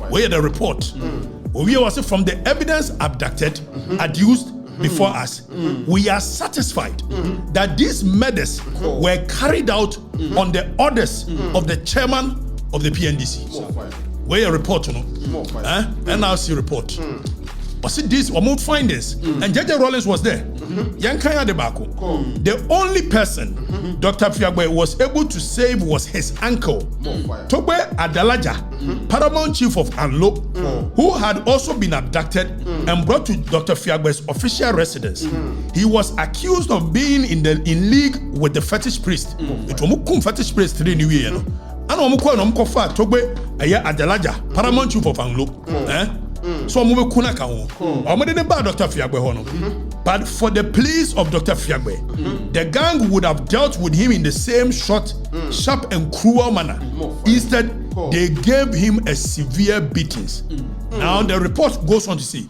Where the report? We was from the evidence abducted, adduced before us, we are satisfied that these murders were carried out on the orders of the chairman of the PNDC. Where a report, NRC report. But see this, we won't find this. And JJ Rawlings was there. Yankaya Debako. The only person Dr. Fiagbe was able to save was his uncle, Togbe Adalaja, paramount chief of Anlo, who had also been abducted and brought to Dr. Fiagbe's official residence. He was accused of being in league with the fetish priest. It was fetish priest 3 New Year. And Omukwa Togbe Adalaja, paramount chief of Anlo. So I'm moving Kunaka. I'm going to buy Dr. Fiagbe. But for the pleas of Dr. Fiagbe, the gang would have dealt with him in the same short, sharp, and cruel manner. Instead, they gave him a severe beating. Now, the report goes on to say,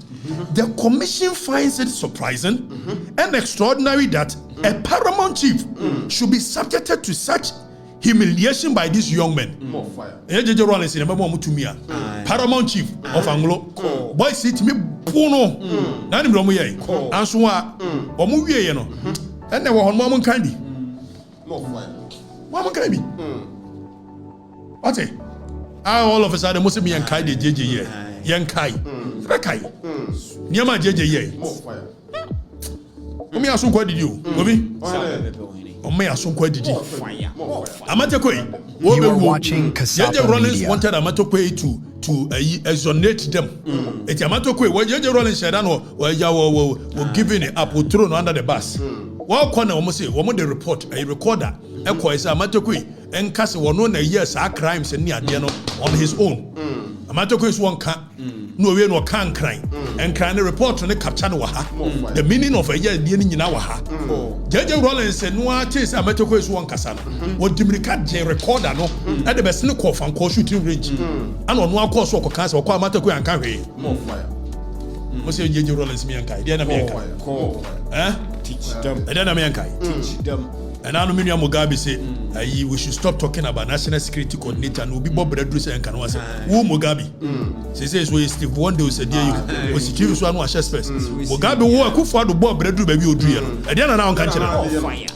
the commission finds it surprising and extraordinary that a paramount chief should be subjected to such humiliation by these young men. JJ Rawlings in paramount chief of Anglo. Boy, sit me puno. Nani mromu ye. Answa omu ye no. And they were on mom candy. What can be? What's it? All of a sudden, most of me and Kai the JJ, young Kai, Kai, Niama JJ. More fire. Me aso kwa didi o obi o me aso kwa didi Amatekwe You are watching Kasapa Rawlings Media. wanted Amatekwe to exonerate them. Eti Amatekwe when Rawlings said no we giving it up, we thrown under the bus. Wa kwa na omo say omo the report a recorder e kwa say Amatekwe enkase wono na years a crimes ni ade no on his own. Amatekwe is one can no we no can cry and cry the report on the capture no ha the meaning of a year ni nyina wa ha Rawlings said no artist Amatekwe is one kasa no what dimrika je recorder no at the best no call fan call shooting range and on one course so ko kan say ko Amatekwe anka hwe More fire. mo say Rawlings me anka dey na me anka Teach them. dey na me anka Teach them. and now Minia Mugabe say we should stop talking about national security coordinator and Obi Bob Redru and can say who Mugabe she says we Steve one day say there you security so no share space Mugabe wo akufo do Bob Redru baby odru no e dey na na on kan kire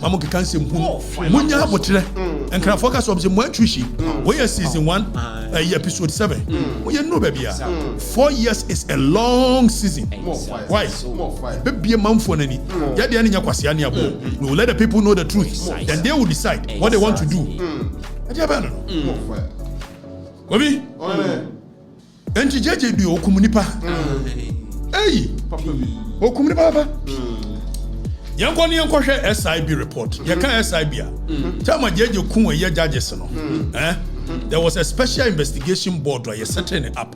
mamu kan say munya abotre and can focus on the mo atwishi we are season 1 episode 7 we no baby 4 years is a long season why More fire. baby manfo nani ya dey anya kwase ane abo we will let the people know the truth then they will decide what they want to do. More fire. Obi, enti jeje bi okumunipa. Hey, Papa B. okumunipa papa. Yanko ni yanko hwe SIB report. Yaka SIB a. Tama jeje kun we judges no. There was a special investigation board where you're setting it up.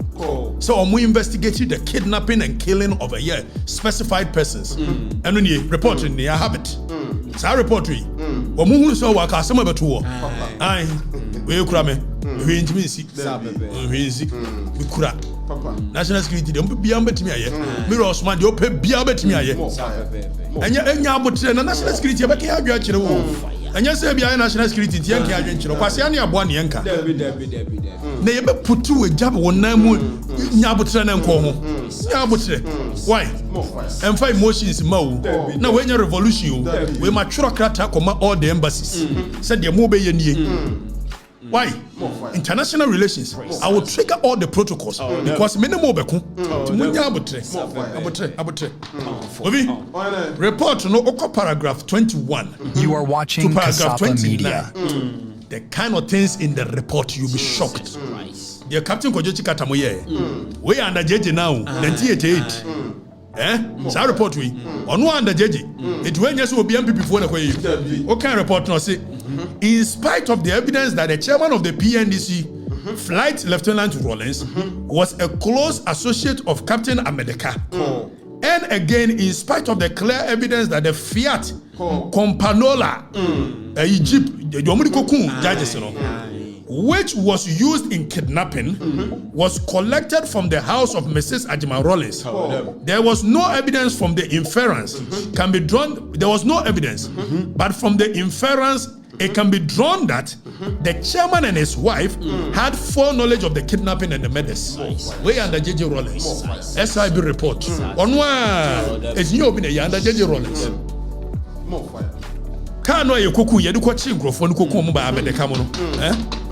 So we investigated the kidnapping and killing of a year specified persons. And when you report in the habit. So report we. Omu so wa ka asema beto. Ai, we kura me. We ntimi nsi. We nsi. We kura. Papa. National security dem bia betimi aye. Me Osman de ope bia betimi aye. More fire. Enya abotre na national security e be ka adwa kire wo. Enya se bia national security tie nka adwa kire. Kwase ane aboa ne yenka. Na ye be putu we jab wonam mu nya abotre na nko ho. Nya abotre. Why? More fire. And five emotions ma wo. Na we nya revolution we ma tworo krata koma all the embassies. Said the mo be ye nie. Why? International relations. I will trigger all the protocols because minimum beku. Timunya abotre. Obi. Report no oko paragraph 21. You are watching To paragraph Kasapa 29. Media. The kind of things in the report you'll be shocked. The Captain Kojochi Katamoye. We under JJ now 1988. Sa report we ono under JJ. It when yes will be MPP before na kwey. Okay report no say in spite of the evidence that the chairman of the PNDC Flight Lieutenant Rawlings was a close associate of Captain Amedeka. And again, in spite of the clear evidence that the Fiat Companola Egypt, which was used in kidnapping, was collected from the house of Mrs. Ajima Rawlings. There was no evidence from the inference can be drawn. There was no evidence, but from the inference, it can be drawn that the chairman and his wife had full knowledge of the kidnapping and the murders. We under JJ Rawlings. SIB report. On one, it's new open under JJ Rawlings. More fire. Can no ye koku ye de ko chi nkrofo no koku mo ba Amedeka mo no.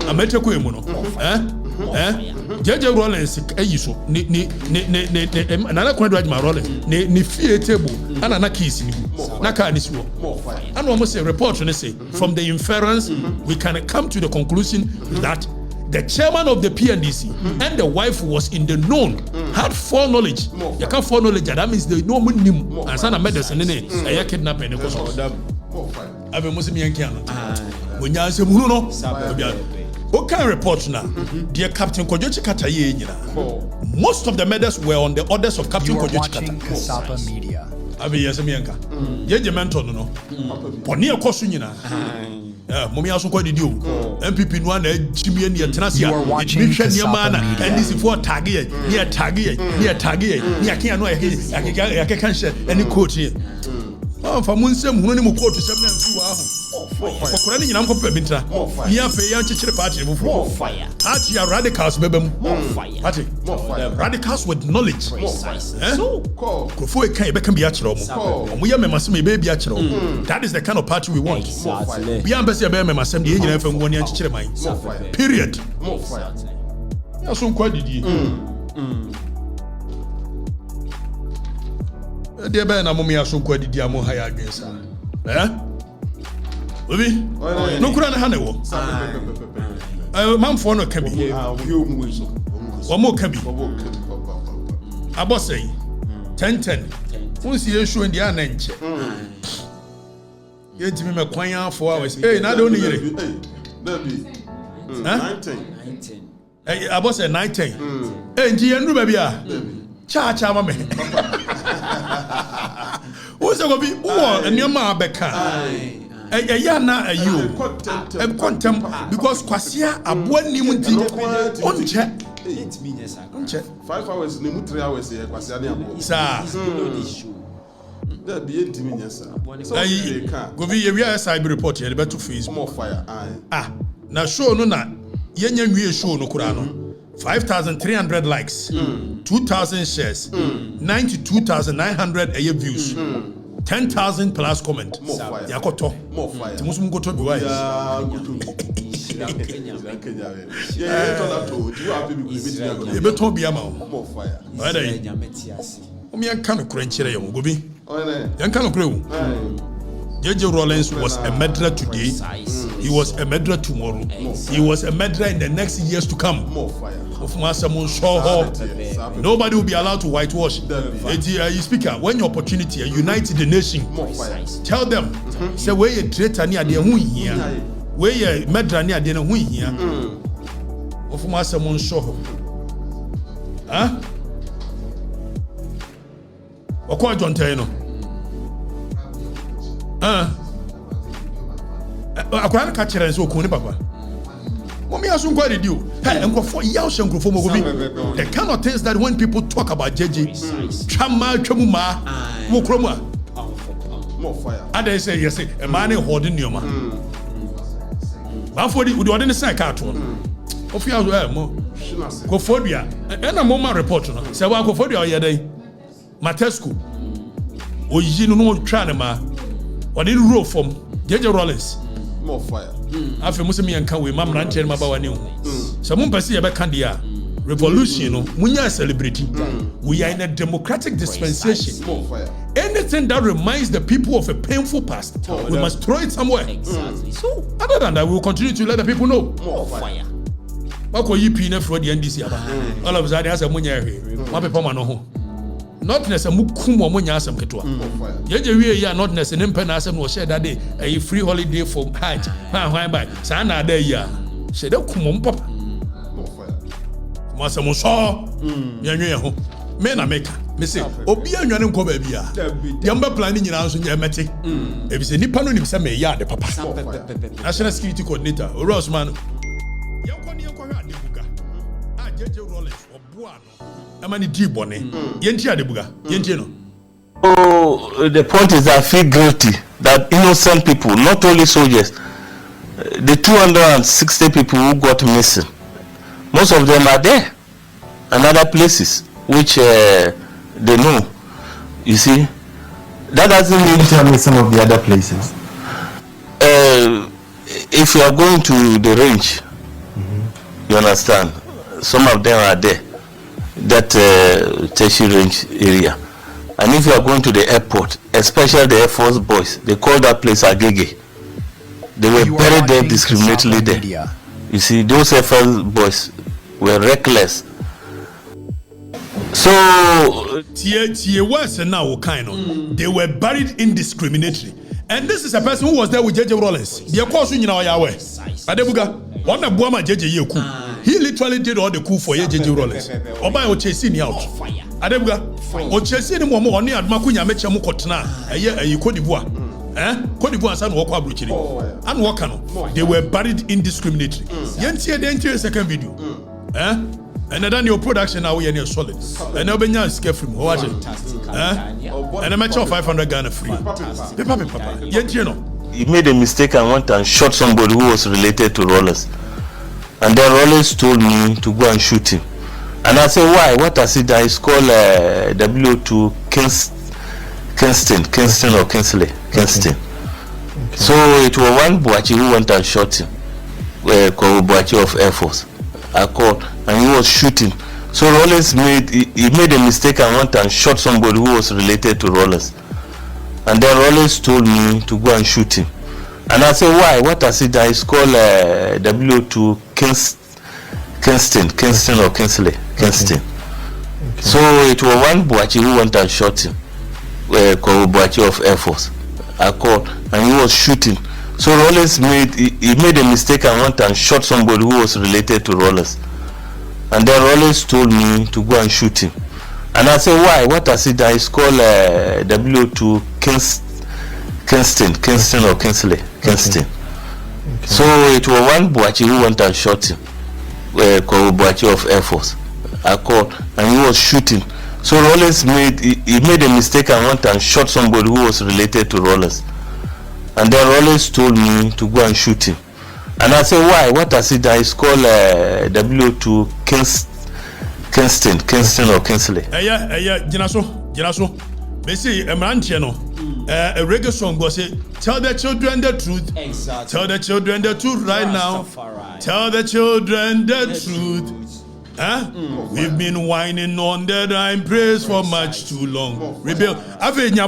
Ameteko emu no. JJ Rawlings ayi so ni nana kon do Ajima Rawlings ni fie table ana na keys ni na ka ni so. More fire. And we must say report and say from the inference we can come to the conclusion that the chairman of the PNDC and the wife was in the known, had foreknowledge. You can't foreknowledge that means they know him and son of medicine in it. I kidnapping the cause of them. More fire. I have a Muslim Yankian. When you say Muno, what kind of report now? Dear Captain Kojochi Kataye, most of the murders were on the orders of Captain You are Kojochi watching Kataye. Kasapa Media. Abi yasemianka. Ye mentor no. Poni ekoso nyina. Momi aso kwa didi o. MPP no na jimie ne tenase You are watching Kasapa Media. NDC for tag ye, ne tag ye, ne akia no ya kan she any coach here. Fa mu nsem hunu ne mu coach sem na nfi wa ho. kokora ni nyinam kopa bintra ni afa ya nchechire party mu More fire. party ya radicals bebem More fire. party More fire. radicals with knowledge Precisely. Eh? So, Call. kofo e kan e be kan bi akere omo ye memasem e be bi akere omo that is the kind of party we want exactly. bi ambesi e be memasem de nyina fa ngoni nchechire man More fire. period More fire. ya so nkwa didi de be na mo me aso nkwa didi amo ha ya adwensa obi no kura na ha ne wo manfo no ka bi wo mo ka bi abosai 10 unsi yeshu ndi ana nche yetimi me kwan afo hours na de oni yire Debbie. 19. abosai 19 nji yendu ba bia cha ma me wo se go bi wo enioma abeka ya na ayo kontem because kwasia abo anim nti onche 5 hours, ni 3 hours here, kwasi ani abo. sa Debbie, enti mi nyesa. ayi go bi ye wi cyber report ye be to Facebook More fire. na show no na yenya nwie show no kura no 5,300 likes 2,000 shares 92,900 views 10,000 plus comment yakoto More fire. timusum goto bi wa e be to bi ama More fire. ade o mi anka no kura nchire yom gobi Oye. yanka no kura wu JJ Rawlings was a murderer today. He was a murderer tomorrow. He was a murderer in the next years to come. More fire. Nobody will be allowed to whitewash. You speaker, when your opportunity, unite the nation. More fire. Tell them, say where you traitor near the who here, where you murderer near the who here. Of Masamon show. Huh? Okwa John Taino. Akwara ka kire nso okun ni papa mommy aso nkwa radio hey nkofo yaw hye nkofo mo gobi the kind of things that when people talk about JJ twama ma wo kromu a More fire. ada say yes e man e hold nioma ba for di odi odi ne sai ka to ofi aso mo Shinase. kofodua na mo ma report no se wa kofodua o yedai matesku oyi no twa ne ma odi roll from JJ Rawlings More fire. afi musu mi yanka we mam ran chen maba wani ho so mun pese ye be kan dia revolution no munya celebrity we are in a democratic dispensation. More fire. Anything that reminds the people of a painful past we must throw it somewhere. Exactly. So, Other than that we will continue to let the people know More fire. bako yipi na fro the NDC aba all of that has a munya hwe ma pepa ma no ho not necessarily mukum mo munya asem ketwa More fire. yeje wie ya not necessarily mpe na asem no share that day a free holiday for hajj hwan by sa na da ya share da kum papa More fire. mo asem so yanwe ho me na meka me say obi anwane nko ba bia yamba plan nyina so nya mete e bi say nipa no nim say me ya de papa national security coordinator Rosman yanko ne yanko hwa adebuga a JJ Rawlings oboa no amani di bone yenti adebuga yenti no. So the point is that I feel guilty that innocent people, not only soldiers, the 260 people who got missing, most of them are there and other places which they know. You see, that doesn't mean Tell me some of the other places. if you are going to the range, you understand, some of them are there, that tertiary range area. And if you are going to the airport, especially the Air Force boys, they call that place Agege. They were You are buried there watching discriminately Kasapa there. Media. You see, those Air Force boys were reckless. So, Tie worse now kind of they were buried indiscriminately. And this is a person who was there with JJ Rawlings. The course you know yawe. Adebuga, one of Buama JJ Yeku. He literally did all the coup for JJ Rawlings. Oba o chasing ni out. Adebuga, o chasing ni mo oni admaku nya mecha mu kotena. Eye Cote d'Ivoire. Cote d'Ivoire san wo kwa bruchiri. An wo kano. They were buried indiscriminately. Yentie the entire second video. And then your production now we are solid. And now benya scare from watch it. And I match 500 Ghana free. Papa. Yet you know. he made a mistake and went and shot somebody who was related to Rawlings. And then Rawlings told me to go and shoot him. And I said, why? What has he done? It's called W2 Kingston or Kingsley. Kingston. Okay. So it was one Boachi who went and shot him. Called Boachi of Air Force. I called and he was shooting. So Rawlings made a mistake and went and shot somebody who was related to Rawlings. And then Rawlings told me to go and shoot him. And I said, why? What has he done? It's called W2 Kingston or Kingsley. Kingston. Okay. So it was one Boachi who went and shot him. Called Boachi of Air Force. I called and he was shooting. So Rawlings made a mistake and went and shot somebody who was related to Rawlings. And then Rawlings told me to go and shoot him. And I said, why? What has he done? It's called W2 Kingston or Kingsley. Kingston. Okay. So it was one Boachi who went and shot him. Called Boachi of Air Force. I called and he was shooting. So Rawlings made a mistake and went and shot somebody who was related to Rawlings. And then Rawlings told me to go and shoot him. And I said, why? What has he done? It's called W2 Kingston or Kingsley. Jinaso. They say a man channel. A reggae song was say, tell the children the truth. Exactly. Tell the children the truth right now. Tell the children the truth. Huh? We've been whining on the rhyme praise for much too long. Rebel. You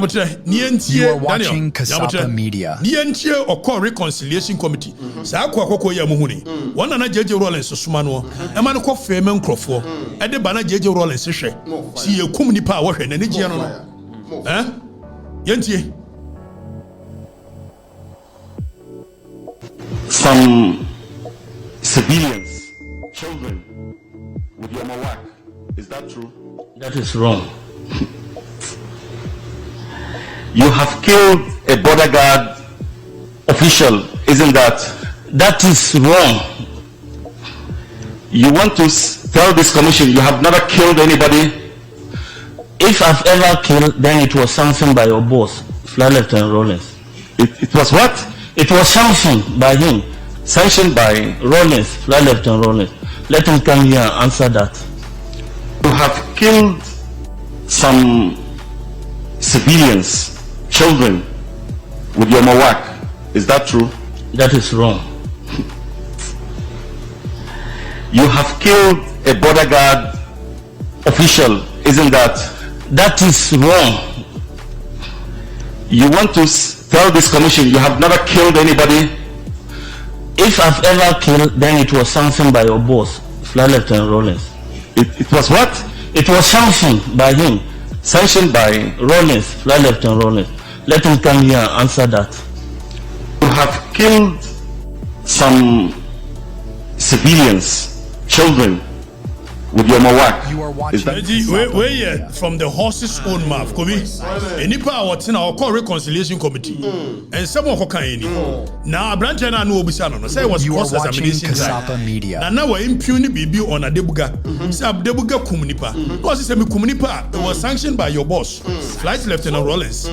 are watching Kasapa Media. Nientie or call reconciliation committee. Sa akoko ya muhuni. One na JJ Rawlings sumano. E man ko feme nkrofo. E de bana JJ Rawlings hwe. Si ye kum nipa wo hwe na ne gie no. Eh? Yentie. Some civilians, children, with your mawak. Is that true? That is wrong. You have killed a border guard official, isn't that? That is wrong. You want to tell this commission you have never killed anybody? If I've ever killed, then it was something by your boss, Flight Lieutenant Rawlings. It was what? It was something by him, sanctioned by Rawlings, Flight Lieutenant Rawlings. Let him come here and answer that. You have killed some civilians, children, with your mawak. Is that true? That is wrong. You have killed a border guard official, isn't that? That is wrong. You want to tell this commission you have never killed anybody? If I've ever killed, then it was something by your boss, Flight Lieutenant Rawlings. It was what? It was something by him, sanctioned by Rawlings, Flight Lieutenant Rawlings. Let him come here and answer that. You have killed some civilians, children, with your mawak. You are watching. Where from the horse's own mouth, Kobi. Any power in our call reconciliation committee, and someone who can. Now, a branch and I know Bisano. Say was you are watching Kasapa Media. And now we're impugning BB on a debuga. Sab debuga Kumunipa. Was it semi Kumunipa? It was sanctioned by your boss, Flight Lieutenant Rawlings.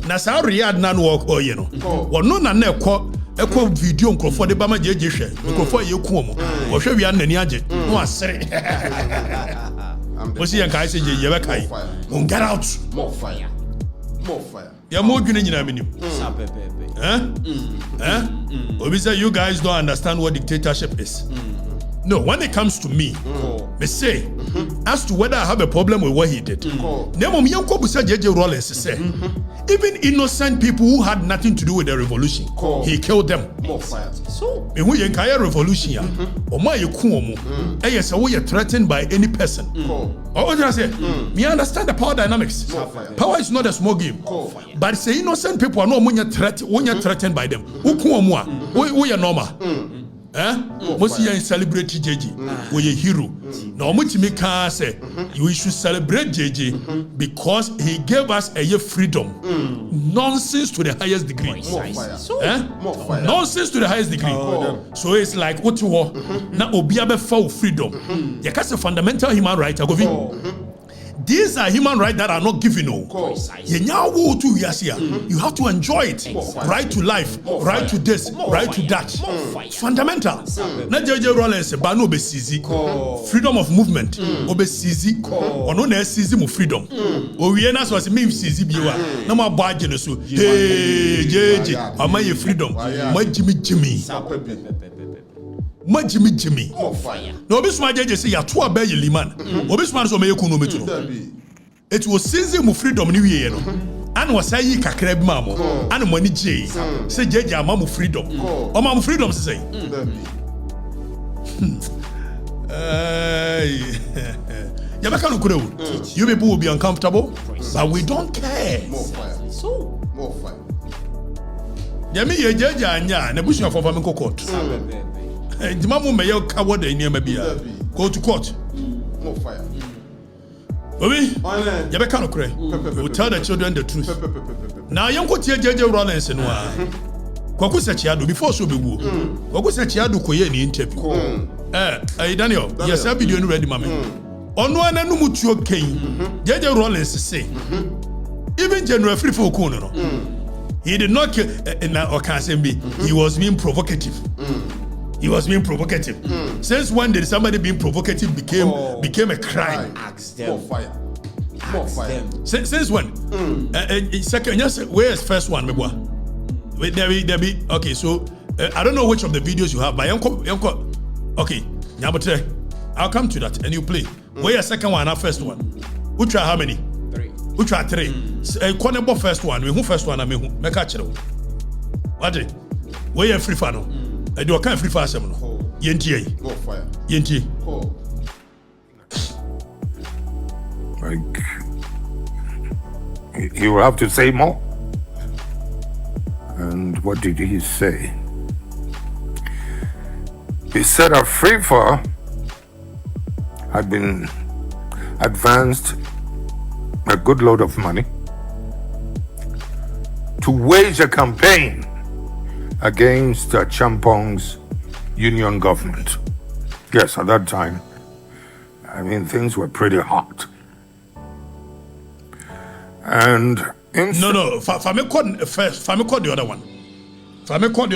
Nasa Riyad nan walk or you know. Or no na call. Eko video nkrofo de bama jeje hwe nkrofo ye ku mo wo hwe wi an nani age no asere wo si yan kai se je ye be kai on get out More fire. ya mo dwene nyina menim obi say you guys don't understand what dictatorship is. No, when it comes to me, me say, as to whether I have a problem with what he did, JJ Rawlings say, even innocent people who had nothing to do with the revolution, he killed them. So, when we entire revolution, you're threatened by any person. What did I say? Me understand the power dynamics. Power is not a small game. But say innocent people are not when you're threatened by them. We are normal. Most you celebrate JJ, we a hero. Now, much me can say we should celebrate JJ because he gave us a year freedom. Nonsense to the highest degree. Nonsense to the highest degree. So it's like what you want. Now, Obiabe for freedom. You can say fundamental human right. These are human rights that are not given. You have to enjoy it. Right to life, right to this, right to that. Fundamental. Not JJ Rawlings, but no freedom of movement. Obesizi. Or no necessism of freedom. Or we are was me CZ. No more bargain. So hey JJ, am I freedom? My Jimmy. Jimmy. No, this my judge say ya 2 abey liman. Obis man so me yekunu metu. It was since mu freedom ni wiye no. An was say kakra bi mamo. An money je. Say judge ama mu freedom. O ma mu freedom say. Ya baka no kure. You people will be uncomfortable, but we don't care. More fire. Ya me ye judge anya na busu afo fa me court. The mamu may cover the name go to court. More fire. Obi, you be kind of cray. We tell the children the truth. Now, young Kotia JJ Rawlings and Kwaku Sachiado before so be woo. Kwaku Sachiado Koye in the interview. Daniel, yes, I'll be doing ready, mammy. On one and no mutual king, JJ Rawlings say, even General Afrifa Okuno, he did not kill Okatakyie. He was being provocative. He was being provocative. Since when did somebody being provocative became a crime? Ask them. More fire. More fire. Since when? Second, yes. Where's first one, me boy? Wait, there be. Okay, so I don't know which of the videos you have, but Yanko. Okay, Nyabotre, I'll come to that and you play. Where's your second one? Our first one. Who try how many? 3. Who try 3? Cornerbo first one. Who first one? I mean, who? Make a channel. What? Where you Afrifa no? I do a kind of Afrifa asem no. Yentie. More fire. Yentie. Like, he will have to say more. And what did he say? He said Afrifa had been advanced a good load of money to wage a campaign against Champong's union government. Yes, at that time, I mean, things were pretty hot. And no. Fame called the other one. Fame called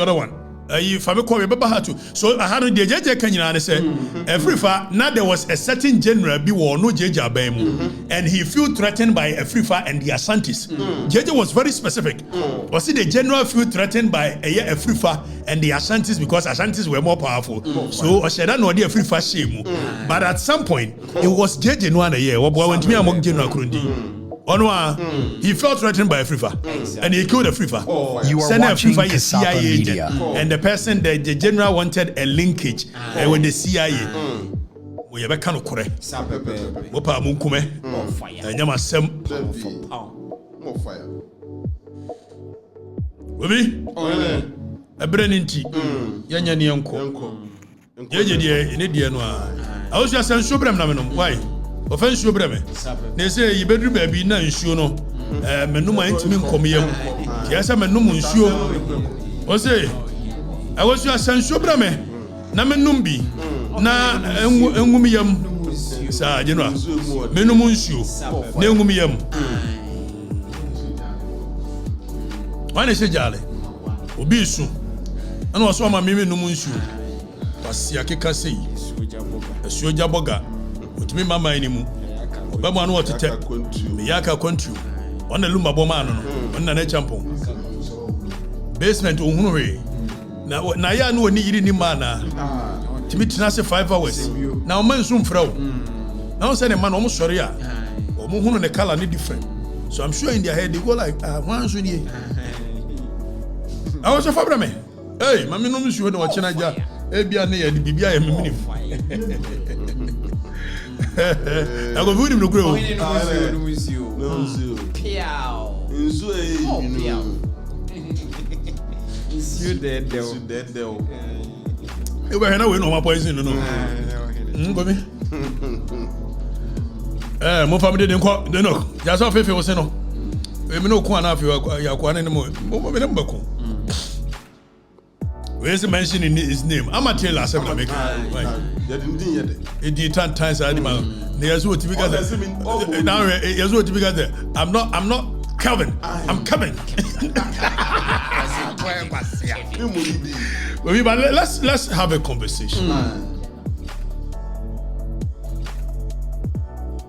remember how to. So I had the JJ Kanyana say, Afrifa. Now there was a certain general be war no JJ Abemu, and he feel threatened by Afrifa and the Asantis. JJ was very specific. Was it the general feel threatened by Afrifa and the Asantis because Asantis were more powerful? So Osheda no the Afrifa shame. But at some point it was JJ no one year. What went to me among General Kurundi. He felt threatened by Afrifa, and he killed Afrifa. You are watching Afrifa Kasapa Media. And the person, the general wanted a linkage with the CIA. We have a kind of correct. Opa Munkume, Yama Sem. More fire. Baby, a branding tea. Yanya Nyanko. Yaja, in India. I was just saying, Shubram Namanum. Why? Offense you breme. They say you better be na nshuo no. Menuma intimi nkomiyam. Yasa menum nshuo. O say I was you asansuo breme. Na menum bi. Na engumiyam. Sa general. Menum nshuo. Na engumiyam. Wane se jale. Obi su. Ana waso ma mimi num nshuo. Pasi akeka sei. Asuo jaboga. Utimi mama inimu obama anu otete miyaka kontru ona lumba boma anu no ona na champon basement ohunu we na ya anu oni yiri ni mana timi tina se 5 hours na o man sum frawo na o say ne man o mo sori a o mo hunu ne color ni different, so I'm sure in their head they go like one so ni I was a fabra me hey mami no msu no chena ja e bia ne ya di bibia ya mimi I go food him no grow. No. Piao. You dead though. You were not no poison no. Go me. Mo family dey nko dey no. Just off if you say no. We me no ko na afi ya ko na mo. Mo me dem bako. Where's the mentioning his name? I'm a tailor. I'm a maker. It did 10 times animal. There's what you got. Now, here's what you got there. I'm not Calvin. I'm coming. But let's have a conversation.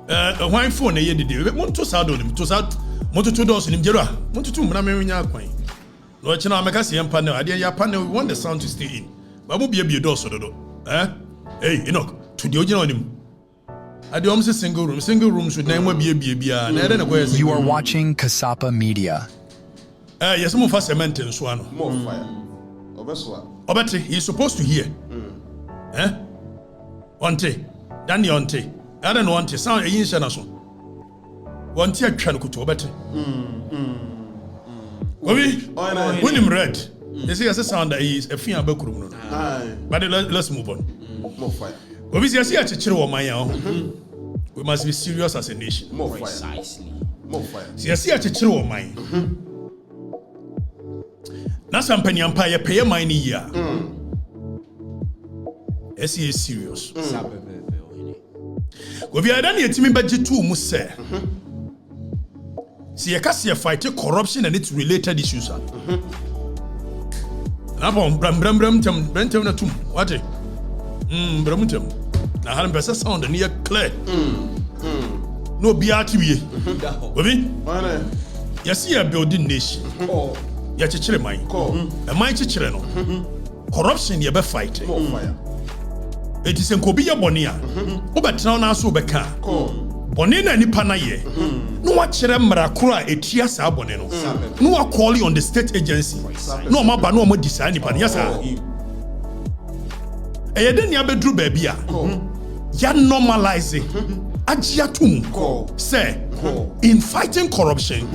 Why phone ye did? Want to sound on him to sound. Want to 2 doors in him. Want to 2 Manaman coin. No, I can't make us see panel. I did your panel. We want the sound to stay in. But we'll be a door so do. Hey, Enoch, to the original him. I do almost a single room. Single room should name be a baby. You are watching Kasapa Media. Yes, some of us cement and swan. More fire. Obeti, he's supposed to hear. Onte, Danny onte. I don't want to sound a yin shanaso. One tear can go to Obeti. When him read, they say as a sound that he is a finger backroom. But let's move on. More fire. Obviously, I see a chill of my own. We must be serious as a nation. More fire. Precisely. More fire. See, I see a chill of mine. Now, some penny empire pay mine here. I see is serious. We are done yet, me budget 2 must say. See, I can't see a fight corruption and its related issues. Napon Bram what? Bramutum. I had a sound and near clear. No BRTV. You see a building nation. Yet a chile mine. A mighty chileno. Corruption, you be fighting. It is in Kobia Bonia. But now so beka. Bonina ni panaye. No what chere kura etia sa boneno. No one calling on the state agency. No maba no mo design ni pan. Yes sir. Then you bedru baby ya normalize agiatum say in fighting corruption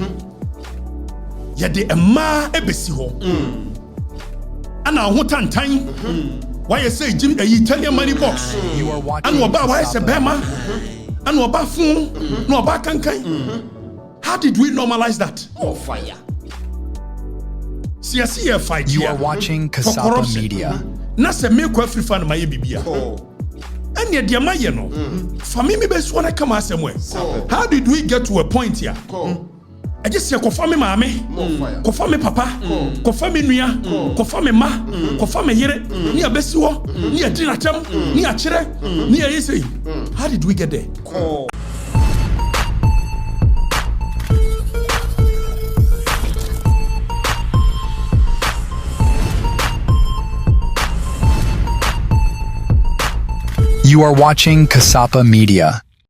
ya de ema ebesi ho ana ho tantan why you say Jim Italian money box and oba why say bema and oba fun no oba kankan. How did we normalize that? Oh fire. See fight. You are watching Kasapa Media. Na se me kwa Afrifa na maye bibia. And ye ma ye no. For me be so na come asem. How did we get to a point here? I just say kofa me maame, kofa me papa, kofa me nua, kofa me ma, kofa me yere, ni abesi wo, ni adina tam, ni akire, ni ayese. How did we get there? You are watching Kasapa Media.